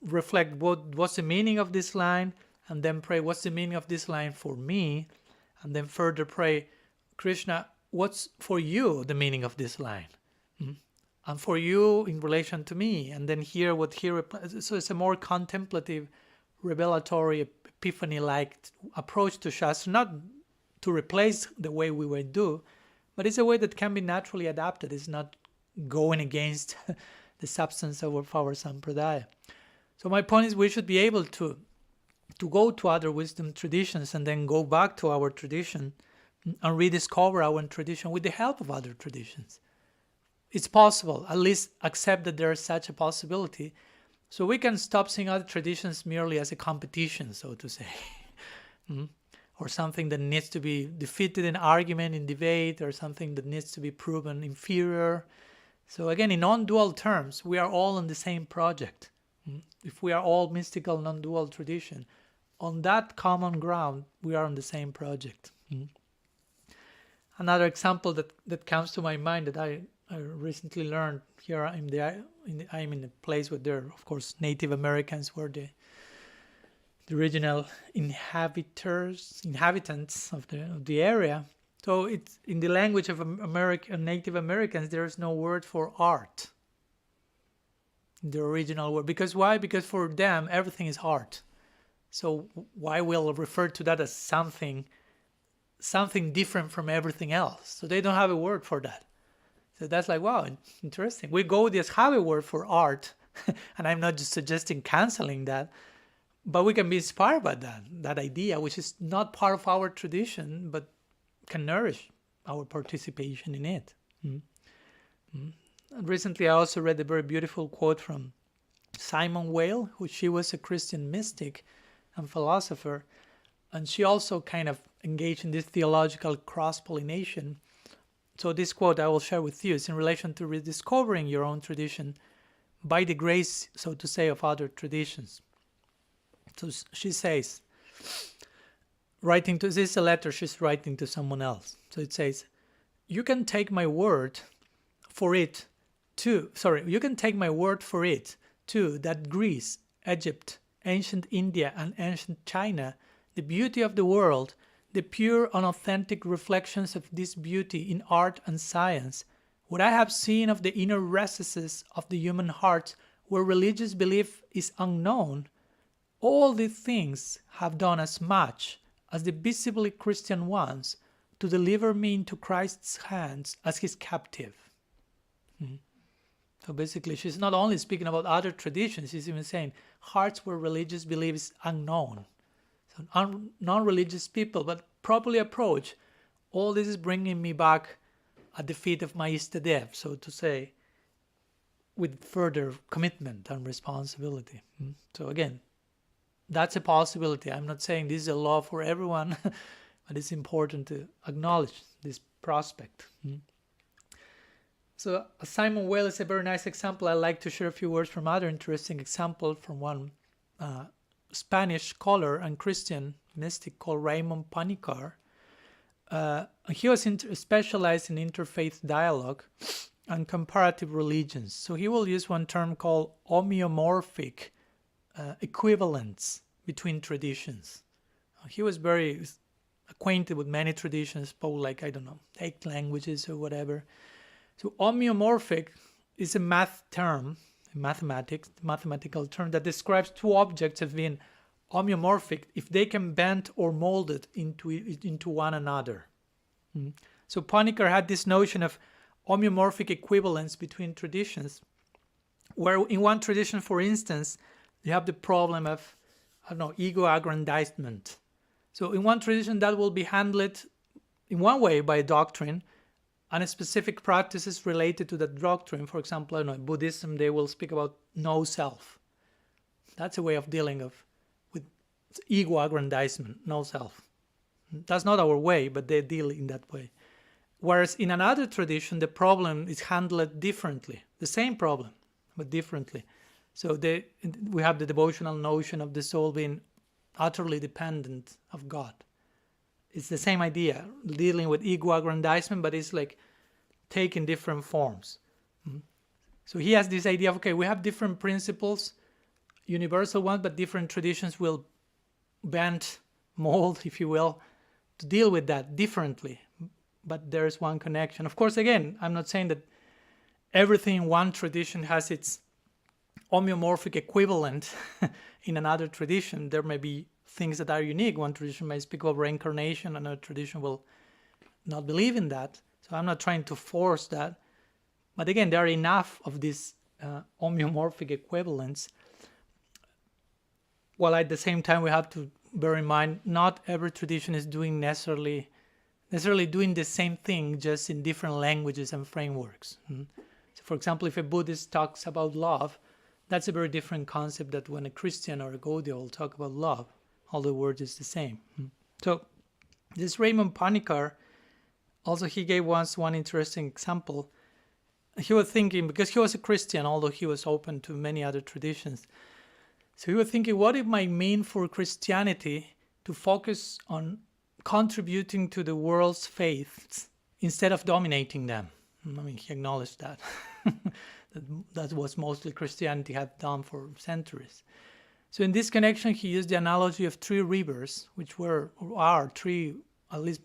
reflect what's the meaning of this line, and then pray, what's the meaning of this line for me? And then further pray, Krishna, what's for you the meaning of this line? And for you in relation to me, and then hear what here. So it's a more contemplative, revelatory, epiphany-like approach to Shastra, not to replace the way we would do, but it's a way that can be naturally adapted. It's not going against the substance of our Sampradaya. So my point is we should be able to go to other wisdom traditions and then go back to our tradition and rediscover our tradition with the help of other traditions. It's possible, at least accept that there is such a possibility. So we can stop seeing other traditions merely as a competition, so to say. Or something that needs to be defeated in argument, in debate, or something that needs to be proven inferior. So again, in non-dual terms, we are all on the same project. If we are all mystical non-dual tradition, on that common ground, we are on the same project. Another example that comes to my mind that I recently learned, here I'm in a place where there, of course, Native Americans were the original inhabitants of the area. So it's in the language of Native Americans, there is no word for art. The original word. Because why? Because for them, everything is art. So why will refer to that as something different from everything else? So they don't have a word for that. So that's like, wow, interesting. We Gaudias have a word for art, and I'm not just suggesting canceling that, but we can be inspired by that idea, which is not part of our tradition, but can nourish our participation in it. And recently, I also read a very beautiful quote from Simon Weil, she was a Christian mystic and philosopher, and she also kind of engaged in this theological cross-pollination. So this quote I will share with you is in relation to rediscovering your own tradition by the grace, so to say, of other traditions. So she says, this is a letter she's writing to someone else. So it says, you can take my word for it too, that Greece, Egypt, ancient India, and ancient China, the beauty of the world, the pure and authentic reflections of this beauty in art and science, what I have seen of the inner recesses of the human heart where religious belief is unknown, all these things have done as much as the visibly Christian ones to deliver me into Christ's hands as his captive. So basically, she's not only speaking about other traditions, she's even saying hearts where religious belief is unknown. So non-religious people, but properly approach, all this is bringing me back at the feet of my Istadev, so to say, with further commitment and responsibility. So again, that's a possibility. I'm not saying this is a law for everyone, but it's important to acknowledge this prospect. So Simon Weil is a very nice example. I like to share a few words from other interesting examples from one Spanish scholar and Christian mystic called Raymond Panikkar. He was specialized in interfaith dialogue and comparative religions. So he will use one term called homeomorphic equivalence between traditions. He was very acquainted with many traditions, spoke like, 8 languages or whatever. So homeomorphic is a mathematical term that describes two objects as being homeomorphic if they can bend or mold it into one another. So Panikkar had this notion of homeomorphic equivalence between traditions, where in one tradition, for instance, you have the problem of, ego aggrandizement. So in one tradition, that will be handled in one way by a doctrine, and a specific practices related to that doctrine. For example, Buddhism, they will speak about no self. That's a way of dealing with ego aggrandizement, no self. That's not our way, but they deal in that way. Whereas in another tradition, the problem is handled differently. The same problem, but differently. So we have the devotional notion of the soul being utterly dependent of God. It's the same idea, dealing with ego-aggrandizement, but it's like taking different forms. So he has this idea of, okay, we have different principles, universal ones, but different traditions will bend, mold, if you will, to deal with that differently. But there's one connection. Of course, again, I'm not saying that everything in one tradition has its homeomorphic equivalent in another tradition. There may be things that are unique. One tradition may speak of reincarnation, another tradition will not believe in that. So I'm not trying to force that. But again, there are enough of these homeomorphic equivalents. While at the same time, we have to bear in mind, not every tradition is doing necessarily doing the same thing, just in different languages and frameworks. So for example, if a Buddhist talks about love, that's a very different concept that when a Christian or a Gaudiya will talk about love, all the words is the same. So this Raymond Panikar, also he gave once one interesting example. He was thinking, because he was a Christian, although he was open to many other traditions, so he was thinking what it might mean for Christianity to focus on contributing to the world's faiths instead of dominating them. I mean, he acknowledged that. That was mostly Christianity had done for centuries. So in this connection, he used the analogy of three rivers, which are three, at least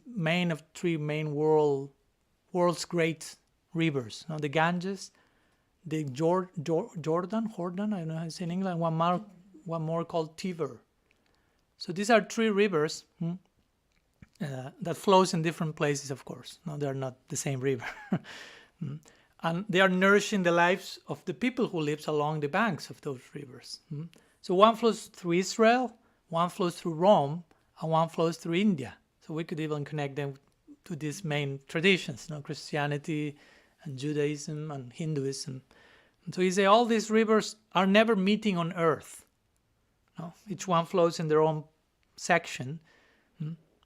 three main world's great rivers. Now, the Ganges, the Jordan, I don't know how it's in England, one more called Tiber. So these are three rivers that flows in different places, of course. No, they're not the same river. And they are nourishing the lives of the people who live along the banks of those rivers. So one flows through Israel, one flows through Rome, and one flows through India. So we could even connect them to these main traditions, Christianity and Judaism and Hinduism. And so you say all these rivers are never meeting on earth. Each one flows in their own section.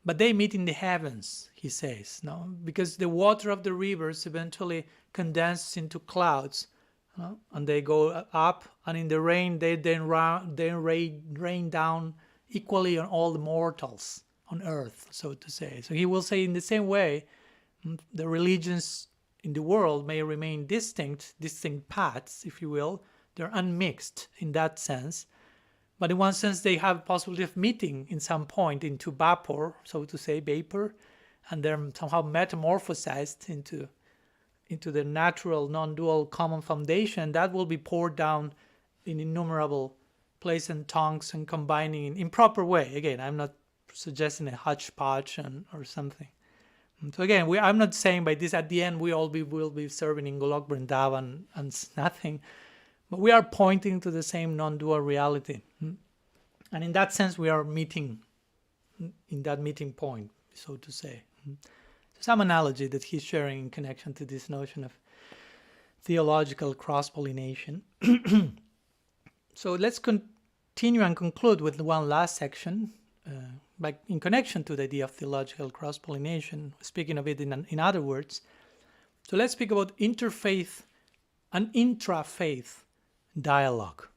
But they meet in the heavens, he says, because the water of the rivers eventually condenses into clouds, and they go up, and in the rain they then rain down equally on all the mortals on earth, so to say. So he will say in the same way, the religions in the world may remain distinct paths, if you will. They're unmixed in that sense. But in one sense, they have possibility of meeting in some point into vapor, so to say, vapor, and they're somehow metamorphosized into the natural non-dual common foundation that will be poured down in innumerable places and tongues and combining in improper way. Again, I'm not suggesting a hodgepodge or something. So again, I'm not saying by this at the end will be serving in Golok Vrindavan and nothing. But we are pointing to the same non-dual reality. And in that sense, we are meeting in that meeting point, so to say. Some analogy that he's sharing in connection to this notion of theological cross-pollination. So let's continue and conclude with one last section, in connection to the idea of theological cross-pollination, speaking of it in other words. So let's speak about interfaith and intrafaith dialogue.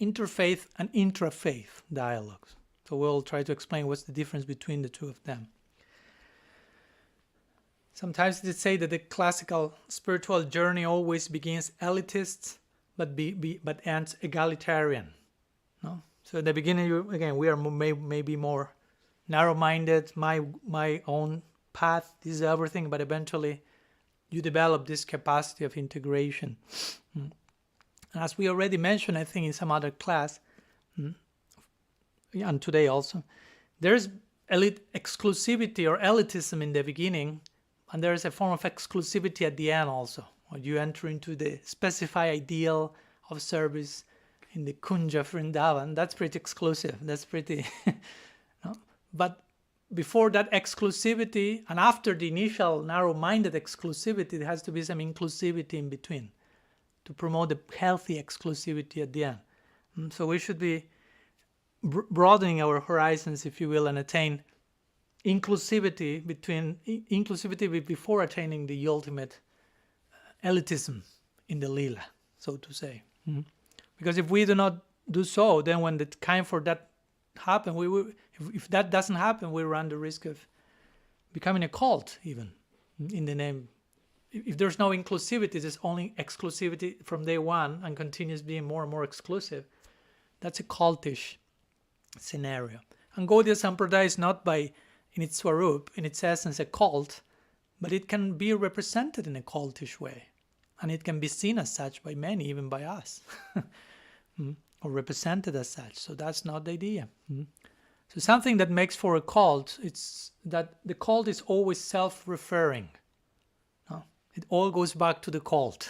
Interfaith and intrafaith dialogues. So we'll try to explain what's the difference between the two of them. Sometimes they say that the classical spiritual journey always begins elitist, but ends egalitarian. So at the beginning, we are maybe more narrow-minded, my own path, this is everything, but eventually you develop this capacity of integration. As we already mentioned, I think in some other class, and today also, there's elite exclusivity or elitism in the beginning, and there's a form of exclusivity at the end also. When you enter into the specified ideal of service in the Kunja Vrindavan, that's pretty exclusive. That's pretty... But before that exclusivity, and after the initial narrow-minded exclusivity, there has to be some inclusivity in between to promote the healthy exclusivity at the end. So we should be broadening our horizons, if you will, and attain inclusivity before attaining the ultimate elitism in the lila, so to say. Because if we do not do so, then when the time for that happen, if that doesn't happen, we run the risk of becoming a cult, even in the name. If there's no inclusivity, there's only exclusivity from day one and continues being more and more exclusive. That's a cultish scenario. And Gaudiya Sampradaya is not in its swarup, in its essence, a cult, but it can be represented in a cultish way. And it can be seen as such by many, even by us, or represented as such. So that's not the idea. So something that makes for a cult, it's that the cult is always self-referring. It all goes back to the cult,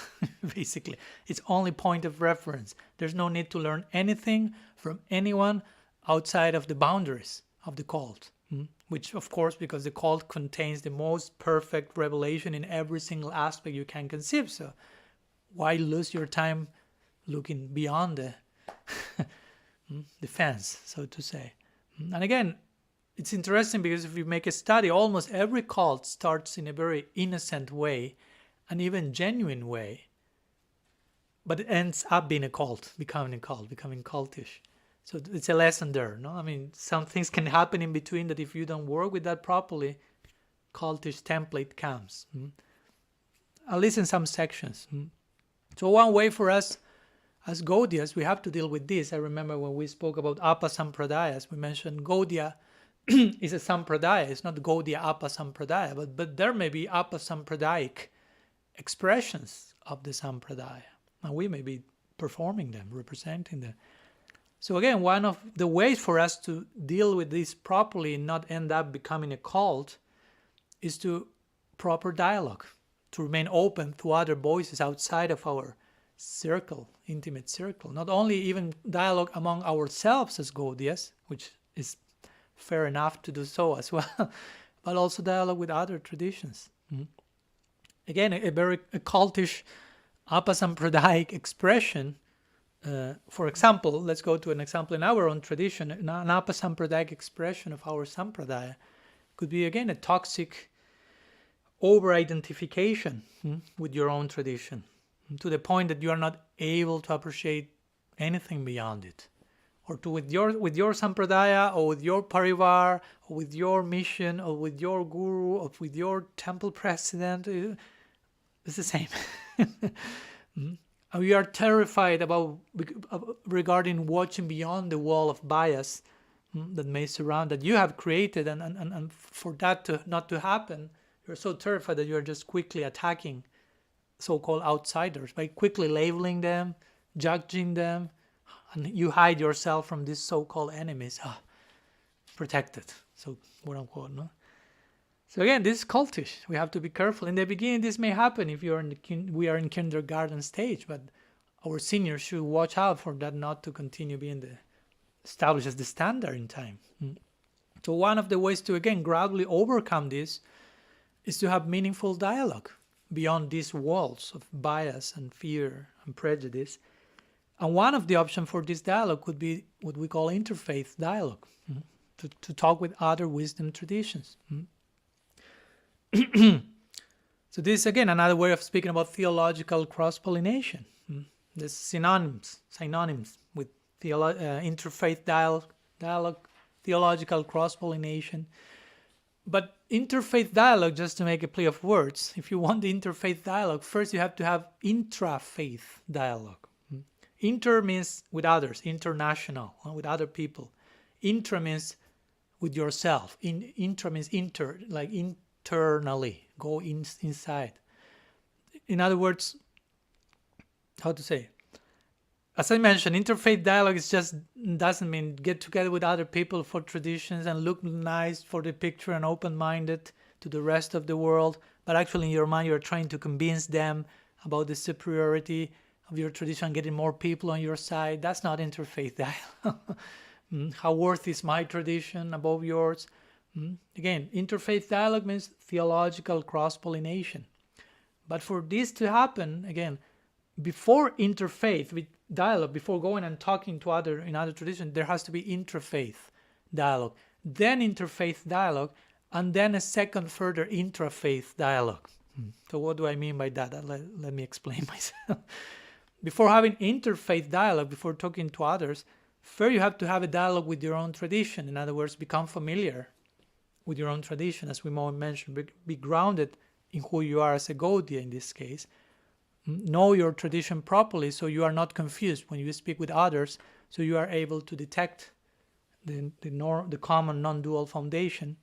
basically. It's only point of reference. There's no need to learn anything from anyone outside of the boundaries of the cult. Which, of course, because the cult contains the most perfect revelation in every single aspect you can conceive. So why lose your time looking beyond the fence, so to say? And again, it's interesting because if you make a study, almost every cult starts in a very innocent way, an even genuine way, but it ends up being a cult, becoming cultish. So it's a lesson there, no? I mean, some things can happen in between that if you don't work with that properly, cultish template comes. At least in some sections. So one way for us as Gaudiyas, we have to deal with this. I remember when we spoke about Apa Sampradayas, we mentioned Gaudiya is a Sampradaya. It's not Gaudiya Apa Sampradaya, but there may be Apa Sampradayic expressions of the Sampradaya. And we may be performing them, representing them. So again, one of the ways for us to deal with this properly and not end up becoming a cult is to proper dialogue, to remain open to other voices outside of our circle, intimate circle. Not only even dialogue among ourselves as Gaudiyas, which is fair enough to do so as well, but also dialogue with other traditions. Again, a very cultish apasampradayic expression. For example, let's go to an example in our own tradition. An apasampradayic expression of our sampradaya could be, again, a toxic over-identification with your own tradition, to the point that you are not able to appreciate anything beyond it, or to with your sampradaya, or with your parivar, or with your mission, or with your guru, or with your temple president. It's the same. We are terrified regarding watching beyond the wall of bias that may surround, that you have created, and for that not to happen, you're so terrified that you're just quickly attacking so-called outsiders by quickly labeling them, judging them, and you hide yourself from these so-called enemies. Protected, so quote unquote, no? So again, this is cultish. We have to be careful. In the beginning, this may happen if you're we are in kindergarten stage, but our seniors should watch out for that not to continue being established as the standard in time. So one of the ways to, again, gradually overcome this is to have meaningful dialogue beyond these walls of bias and fear and prejudice. And one of the options for this dialogue could be what we call interfaith dialogue, to talk with other wisdom traditions. So this is, again, another way of speaking about theological cross-pollination. There's synonyms with interfaith dialogue, theological cross-pollination. But interfaith dialogue, just to make a play of words, if you want the interfaith dialogue, first you have to have intrafaith dialogue. Inter means with others, international, with other people. Intra means with yourself. Intra means inter, like internally, go inside. In other words, how to say? As I mentioned, interfaith dialogue doesn't mean get together with other people for traditions and look nice for the picture and open-minded to the rest of the world, but actually in your mind you're trying to convince them about the superiority of your tradition, getting more people on your side. That's not interfaith dialogue. How worthy is my tradition above yours? Again, interfaith dialogue means theological cross-pollination. But for this to happen, again, before interfaith with dialogue, before going and talking to in other traditions, there has to be intrafaith dialogue, then interfaith dialogue, and then a second further intrafaith dialogue. So what do I mean by that? Let me explain myself. before having interfaith dialogue, before talking to others, first you have to have a dialogue with your own tradition. In other words, become familiar with your own tradition, as we mentioned, be grounded in who you are as a Gaudiya in this case. Know your tradition properly so you are not confused when you speak with others, so you are able to detect the common non-dual foundation.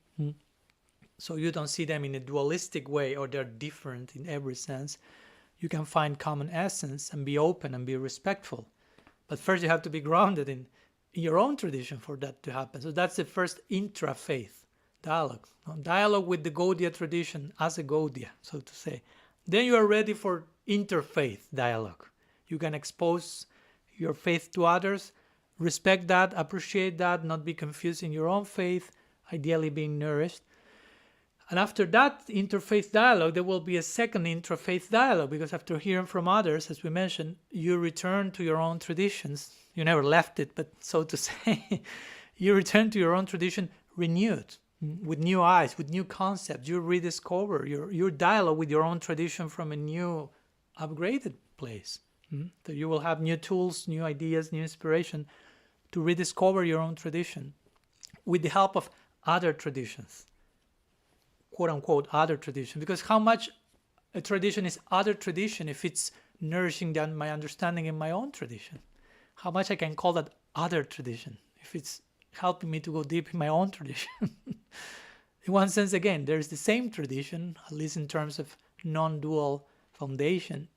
So you don't see them in a dualistic way or they're different in every sense. You can find common essence and be open and be respectful. But first you have to be grounded in your own tradition for that to happen. So that's the first intrafaith dialogue. Dialogue with the Gaudiya tradition as a Gaudiya, so to say. Then you are ready for interfaith dialogue. You can expose your faith to others, respect that, appreciate that, not be confused in your own faith, ideally being nourished. And after that interfaith dialogue, there will be a second intrafaith dialogue, because after hearing from others, as we mentioned, you return to your own traditions. You never left it, but so to say, you return to your own tradition renewed, with new eyes, with new concepts. You rediscover your dialogue with your own tradition from a new, upgraded place. So you will have new tools, new ideas, new inspiration to rediscover your own tradition with the help of other traditions, quote unquote other tradition. Because how much a tradition is other tradition if it's nourishing my understanding in my own tradition? How much I can call that other tradition if it's helping me to go deep in my own tradition? In one sense, again, there's the same tradition, at least in terms of non-dual foundation.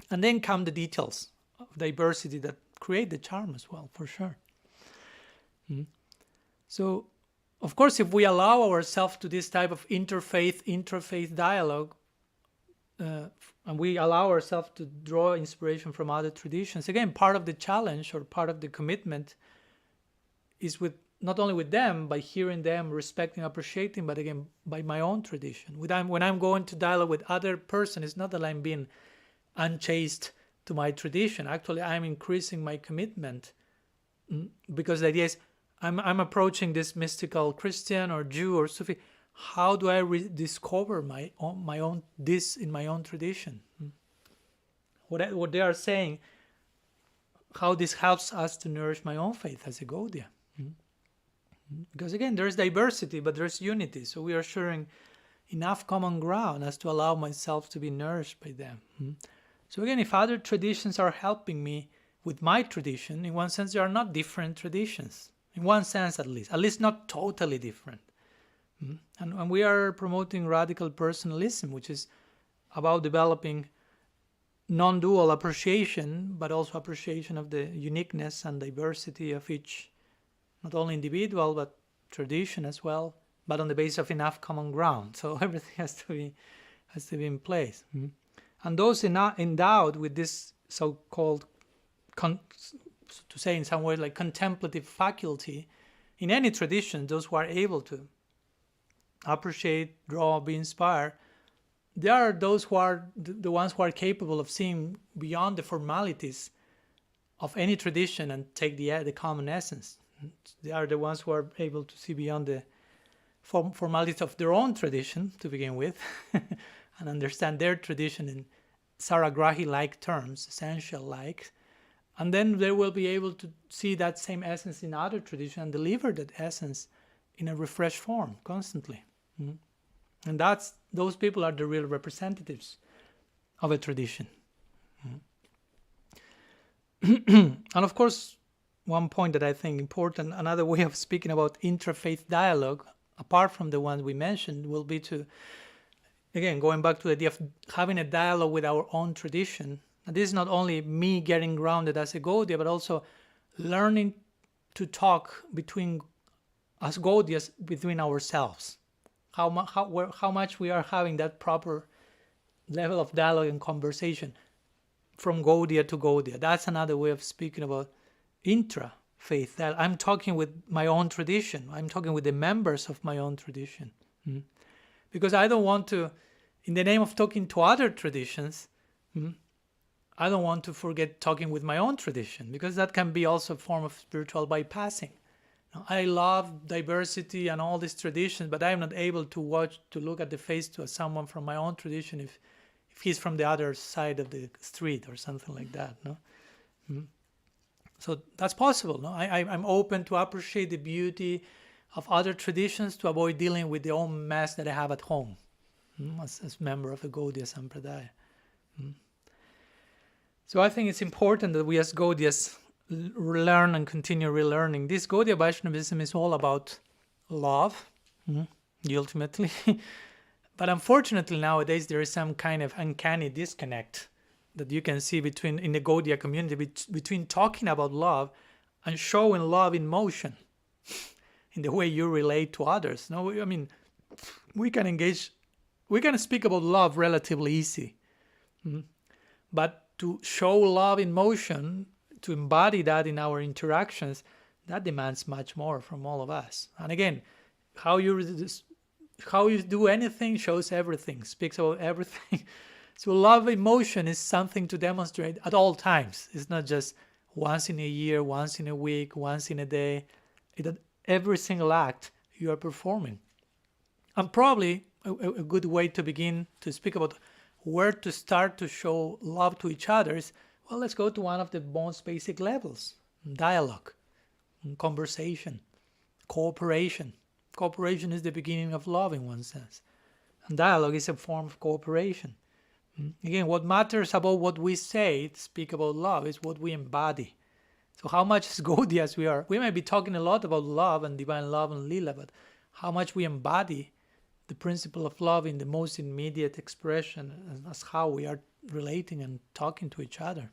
And then come the details of diversity that create the charm as well, for sure. So, of course, if we allow ourselves to this type of intrafaith dialogue, and we allow ourselves to draw inspiration from other traditions, again, part of the challenge or part of the commitment is with not only with them, by hearing them, respecting, appreciating, but again, by my own tradition. When I'm going to dialogue with other person, it's not that I'm being unchaste to my tradition. Actually, I'm increasing my commitment, because the idea is I'm approaching this mystical Christian or Jew or Sufi. How do I rediscover my own this in my own tradition? What they are saying, how this helps us to nourish my own faith as a Gaudiya. Because again, there's diversity, but there's unity. So we are sharing enough common ground as to allow myself to be nourished by them. So again, if other traditions are helping me with my tradition, in one sense, they are not different traditions. In one sense, at least not totally different. And we are promoting radical personalism, which is about developing non-dual appreciation, but also appreciation of the uniqueness and diversity of each, not only individual, but tradition as well, but on the basis of enough common ground. So everything has to be in place. And those endowed with this so-called, to say in some way, like contemplative faculty, in any tradition, those who are able to appreciate, draw, be inspired, they are those who are the ones who are capable of seeing beyond the formalities of any tradition and take the common essence. They are the ones who are able to see beyond the formalities of their own tradition to begin with and understand their tradition in Saragrahi-like terms, essential-like. And then they will be able to see that same essence in other tradition and deliver that essence in a refreshed form constantly. And those people are the real representatives of a tradition. And of course, one point that I think important, another way of speaking about intrafaith dialogue, apart from the ones we mentioned, will be to, again, going back to the idea of having a dialogue with our own tradition. And this is not only me getting grounded as a Gaudiya, but also learning to talk as Gaudiyas between ourselves. How much we are having that proper level of dialogue and conversation from Gaudiya to Gaudiya. That's another way of speaking about intra-faith. That I'm talking with my own tradition. I'm talking with the members of my own tradition. Because I don't want to, in the name of talking to other traditions, I don't want to forget talking with my own tradition, because that can be also a form of spiritual bypassing. I love diversity and all these traditions, but I'm not able to look at the face to someone from my own tradition if if he's from the other side of the street or something like that. No, so that's possible. No, I'm open to appreciate the beauty of other traditions to avoid dealing with the own mess that I have at home, as member of the Gaudiya Sampradaya. So I think it's important that we as Gaudiyas learn and continue relearning. This Gaudiya Vaishnavism is all about love, ultimately. But unfortunately nowadays there is some kind of uncanny disconnect that you can see in the Gaudiya community between talking about love and showing love in motion in the way you relate to others. No, I mean, we can speak about love relatively easy. But to show love in motion, to embody that in our interactions, that demands much more from all of us. And again, how you do anything shows everything, speaks about everything. So love emotion is something to demonstrate at all times. It's not just once in a year, once in a week, once in a day. It's at every single act you are performing. And probably a good way to begin to speak about where to start to show love to each other is, well, let's go to one of the most basic levels: dialogue, conversation, cooperation. Cooperation is the beginning of love in one sense. And dialogue is a form of cooperation. Again, what matters about what we say to speak about love is what we embody. So how much as Gaudiyas we are, we might be talking a lot about love and divine love and lila, but how much we embody the principle of love in the most immediate expression, and that's how we are relating and talking to each other.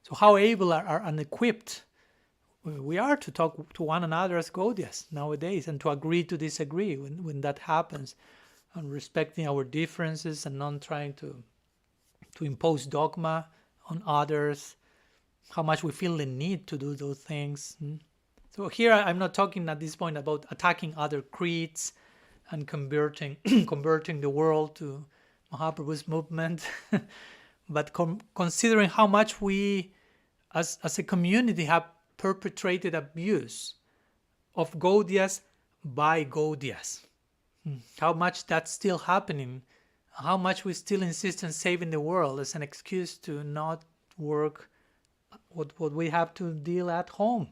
So how able and equipped we are to talk to one another as Gaudiyas nowadays, and to agree to disagree when that happens, and respecting our differences and not trying to impose dogma on others, how much we feel the need to do those things. So here I'm not talking at this point about attacking other creeds and converting the world to Mahaprabhu's movement, but considering how much we as a community have perpetrated abuse of Gaudiyas by Gaudiyas. How much that's still happening, how much we still insist on saving the world as an excuse to not work what we have to deal at home.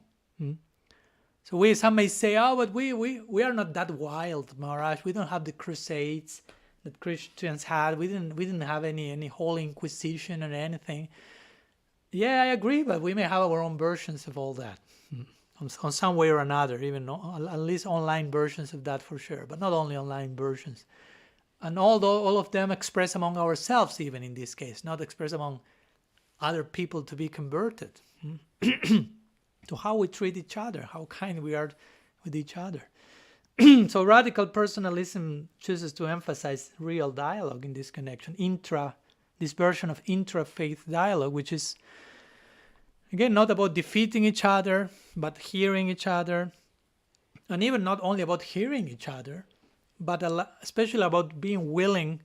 So some may say, oh, but we are not that wild, Maharaj. We don't have the crusades that Christians had. We didn't have any Holy Inquisition or anything. Yeah, I agree, but we may have our own versions of all that. On some way or another, even at least online versions of that for sure, but not only online versions. And although all of them express among ourselves, even in this case, not express among other people to be converted. To how we treat each other, how kind we are with each other. So radical personalism chooses to emphasize real dialogue in this connection, this version of intrafaith dialogue, which is, again, not about defeating each other, but hearing each other. And even not only about hearing each other, but especially about being willing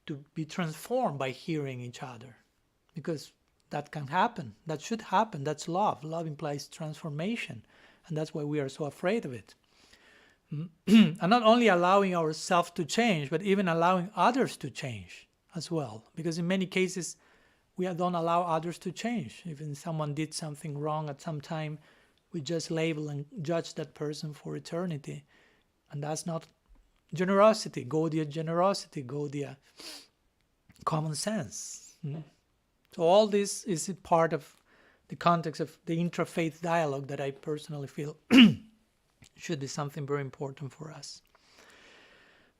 to be transformed by hearing each other. Because that can happen. That should happen. That's love. Love implies transformation. And that's why we are so afraid of it. And not only allowing ourselves to change, but even allowing others to change as well. Because in many cases, we don't allow others to change. Even someone did something wrong at some time, we just label and judge that person for eternity. And that's not generosity, Gaudiya common sense. So all this is a part of the context of the interfaith dialogue that I personally feel should be something very important for us.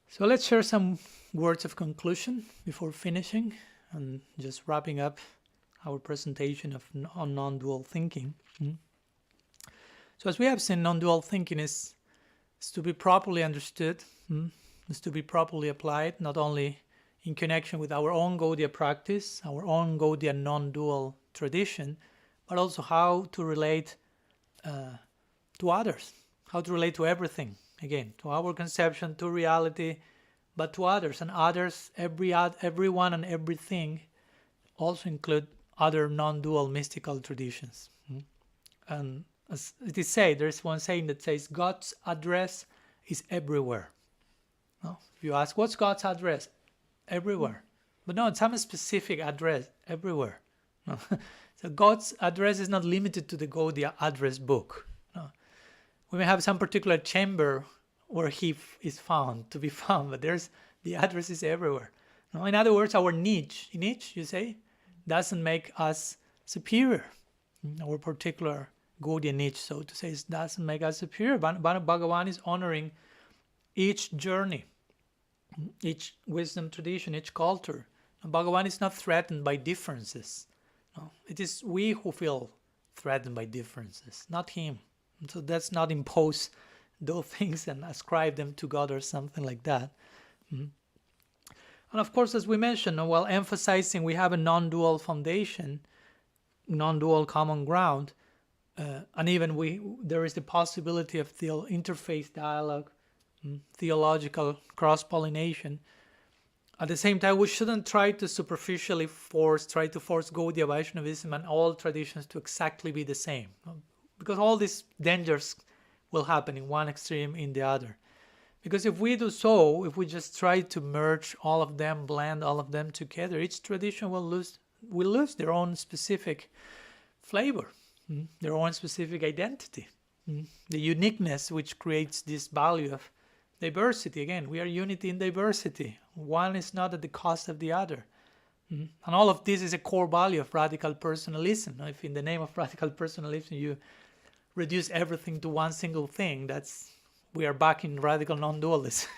So let's share some words of conclusion before finishing and just wrapping up our presentation on non-dual thinking. So as we have seen, non-dual thinking is to be properly understood, is to be properly applied, not only in connection with our own Gaudiya practice, our own Gaudiya non-dual tradition, but also how to relate to others, how to relate to everything, again, to our conception, to reality, but to others. And others, everyone and everything also include other non-dual mystical traditions. And as it is said, there's one saying that says, God's address is everywhere. If you ask, what's God's address? Everywhere. But no, some specific address everywhere. No. So God's address is not limited to the Gaudiya address book. No. We may have some particular chamber where he is found, to be found, but the address is everywhere. No. In other words, our niche, you say, doesn't make us superior. Our particular Gaudiya niche, so to say, doesn't make us superior. Bhagavan is honoring each journey, each wisdom tradition, each culture. Bhagavan is not threatened by differences. No, it is we who feel threatened by differences, not him. And so let's not impose those things and ascribe them to God or something like that. And of course, as we mentioned, while emphasizing we have a non-dual foundation, non-dual common ground, and even there is the possibility of the interfaith dialogue, theological cross-pollination. At the same time, we shouldn't try to superficially force Gaudiya Vaishnavism and all traditions to exactly be the same, because all these dangers will happen in one extreme, in the other. Because if we do so, if we just try to merge all of them, blend all of them together, each tradition will lose their own specific flavor, their own specific identity, the uniqueness which creates this value of diversity. Again, we are unity in diversity. One is not at the cost of the other. And all of this is a core value of radical personalism. If in the name of radical personalism you reduce everything to one single thing, we are back in radical non-dualism.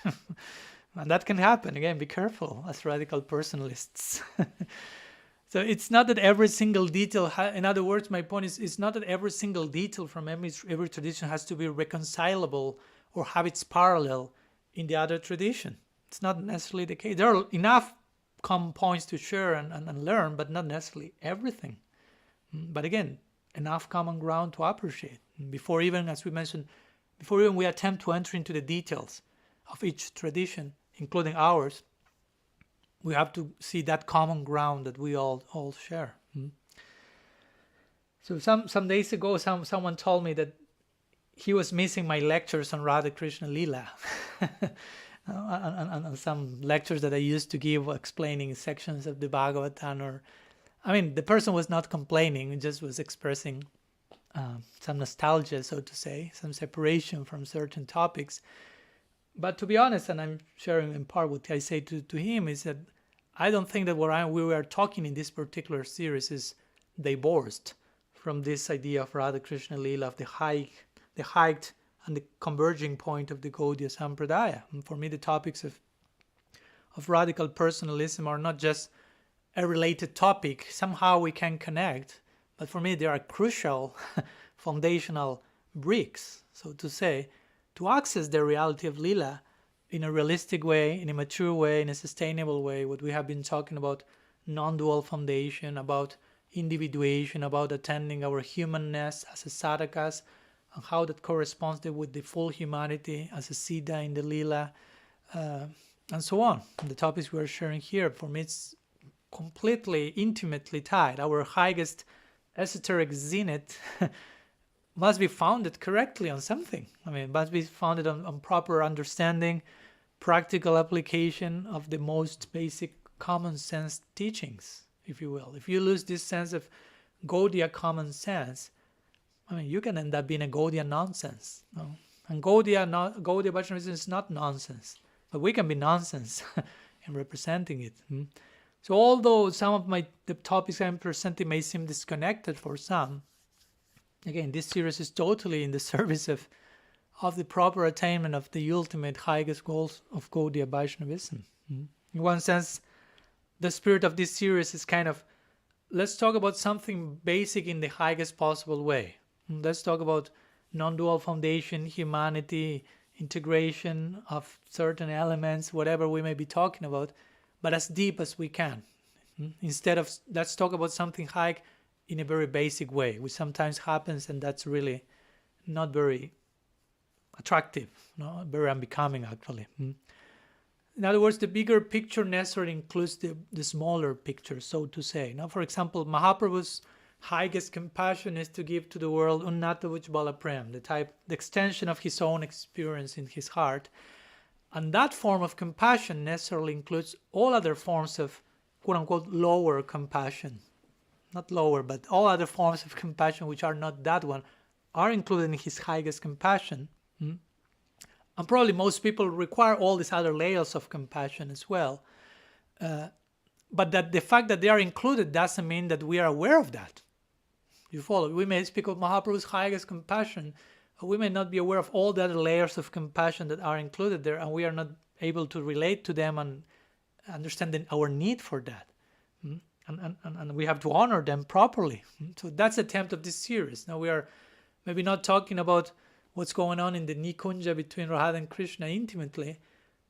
And that can happen. Again, be careful as radical personalists. So it's not that every single detail, in other words, my point is, it's not that every single detail from every tradition has to be reconcilable or have its parallel in the other tradition. It's not necessarily the case. There are enough common points to share and learn, but not necessarily everything. But again, enough common ground to appreciate. Before even, as we mentioned, before even we attempt to enter into the details of each tradition, including ours, we have to see that common ground that we all share. So some days ago, someone told me that he was missing my lectures on Radha Krishna Leela and some lectures that I used to give explaining sections of the Bhagavatam. The person was not complaining, he just was expressing some nostalgia, so to say, some separation from certain topics. But to be honest, and I'm sharing in part what I say to him, is that I don't think that what we were talking in this particular series is divorced from this idea of Radha Krishna Leela, of the height and the converging point of the Gaudiya Sampradaya. And for me, the topics of radical personalism are not just a related topic. Somehow we can connect, but for me, they are crucial foundational bricks, so to say, to access the reality of Leela in a realistic way, in a mature way, in a sustainable way. What we have been talking about, non-dual foundation, about individuation, about attending our humanness as a sadhakas, and how that corresponds with the full humanity as a siddha in the Leela, and so on. The topics we are sharing here, for me, it's completely, intimately tied. Our highest esoteric zenith must be founded correctly on something. It must be founded on proper understanding, practical application of the most basic common sense teachings, if you will. If you lose this sense of Gaudiya common sense, you can end up being a Gaudiya nonsense. No? And Gaudiya Vaishnavism is not nonsense, but we can be nonsense in representing it. So although some of the topics I'm presenting may seem disconnected for some, again, this series is totally in the service of the proper attainment of the ultimate highest goals of Gaudiya Vaishnavism. In one sense, the spirit of this series is kind of, let's talk about something basic in the highest possible way. Let's talk about non-dual foundation, humanity, integration of certain elements, whatever we may be talking about, but as deep as we can. Instead of, let's talk about something high in a very basic way, which sometimes happens, and that's really not very attractive, very unbecoming, actually. In other words, the bigger picture necessarily includes the smaller picture, so to say. Now, for example, Mahaprabhu's highest compassion is to give to the world unnata vujbala prem, the extension of his own experience in his heart. And that form of compassion necessarily includes all other forms of quote-unquote lower compassion. Not lower, but all other forms of compassion which are not that one are included in his highest compassion. And probably most people require all these other layers of compassion as well. But that the fact that they are included doesn't mean that we are aware of that. You follow? We may speak of Mahaprabhu's highest compassion, but we may not be aware of all the other layers of compassion that are included there, and we are not able to relate to them and understand our need for that. And we have to honor them properly. So that's the attempt of this series. Now we are maybe not talking about what's going on in the Nikunja between Radha and Krishna intimately,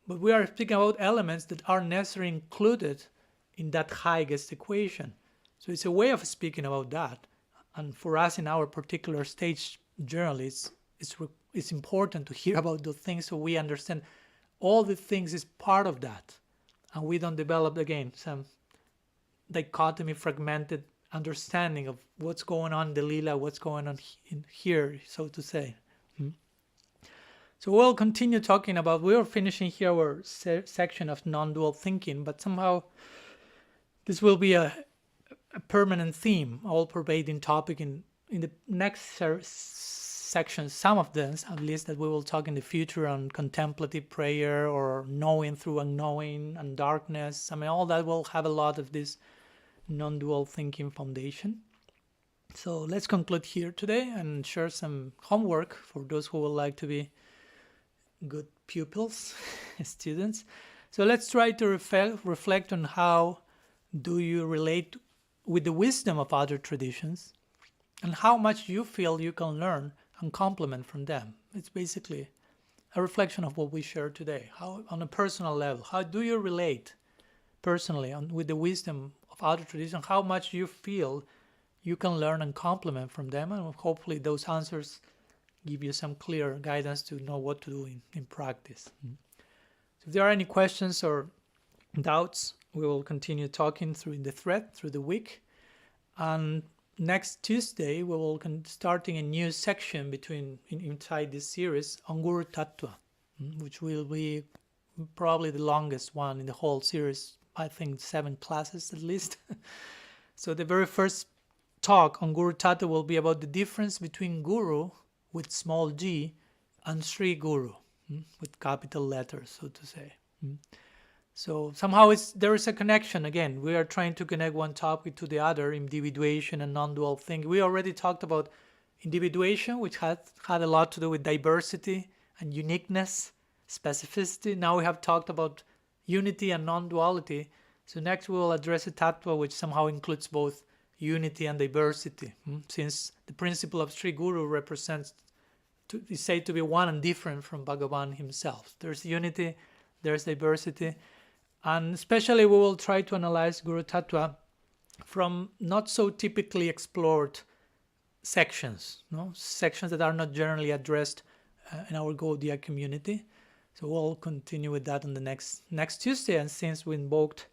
but we are speaking about elements that are necessarily included in that highest equation. So it's a way of speaking about that. And for us in our particular stage journalists, it's important to hear about those things so we understand all the things is part of that. And we don't develop, again, some dichotomy, fragmented understanding of what's going on in the Lila, what's going on in here, so to say. So we'll continue talking about, we're finishing here our section of non-dual thinking, but somehow this will be a permanent theme, all-pervading topic in the next section, some of them at least, that we will talk in the future on contemplative prayer or knowing through unknowing and darkness. I mean, all that will have a lot of this non-dual thinking foundation. So let's conclude here today and share some homework for those who would like to be good pupils, students. So let's try to reflect on how do you relate with the wisdom of other traditions and how much you feel you can learn and complement from them. It's basically a reflection of what we shared today. How, on a personal level, how do you relate personally with the wisdom of other traditions? How much you feel you can learn and complement from them, and hopefully those answers give you some clear guidance to know what to do in practice. So if there are any questions or doubts, we will continue talking through the thread, through the week. And next Tuesday, we will starting a new section inside this series on Guru Tattva, which will be probably the longest one in the whole series. I think 7 classes at least. So the very first talk on Guru Tattva will be about the difference between Guru with small g and Sri Guru with capital letters, so to say. So somehow there is a connection. Again, we are trying to connect one topic to the other, individuation and non-dual thinking. We already talked about individuation, which had a lot to do with diversity and uniqueness, specificity. Now we have talked about unity and non-duality. So next we will address a tattva which somehow includes both unity and diversity, since the principle of Sri Guru is said to be one and different from Bhagavan himself. There's unity, there's diversity, and especially we will try to analyze Guru Tattva from not so typically explored sections, sections that are not generally addressed in our Gaudiya community. So we'll continue with that on the next Tuesday, and since we invoked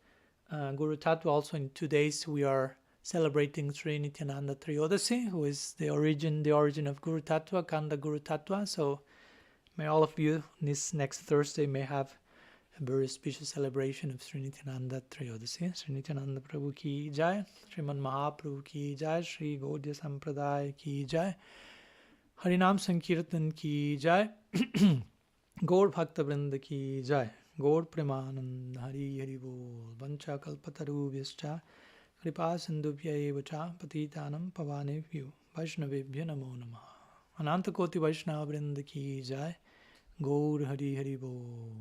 Guru Tattva also in 2 days, we are celebrating Sri Nityananda Triyodasi, who is the origin of Guru Tattva, Kanda Guru Tattva. So may all of you this next Thursday may have a very special celebration of Sri Nityananda Triyodasi. Sri Nityananda Prabhu ki jai, Sriman Mahaprabhu ki jai, Sri Gaudiya Sampradaya ki jai, Harinam Sankirtan ki jai, Gaur Bhakta Vrinda ki jai, Gaur Premanand Hari Hari Bol, Vancha Kalpatarubhyascha, Kripa Sindhubhya Evacha, Patitanam Pavanebhyo, Vaishnavebhyo Namo Namaha. Ananta Koti Vaishnava Vrinda ki jai, Gaur Hari Hari Bol.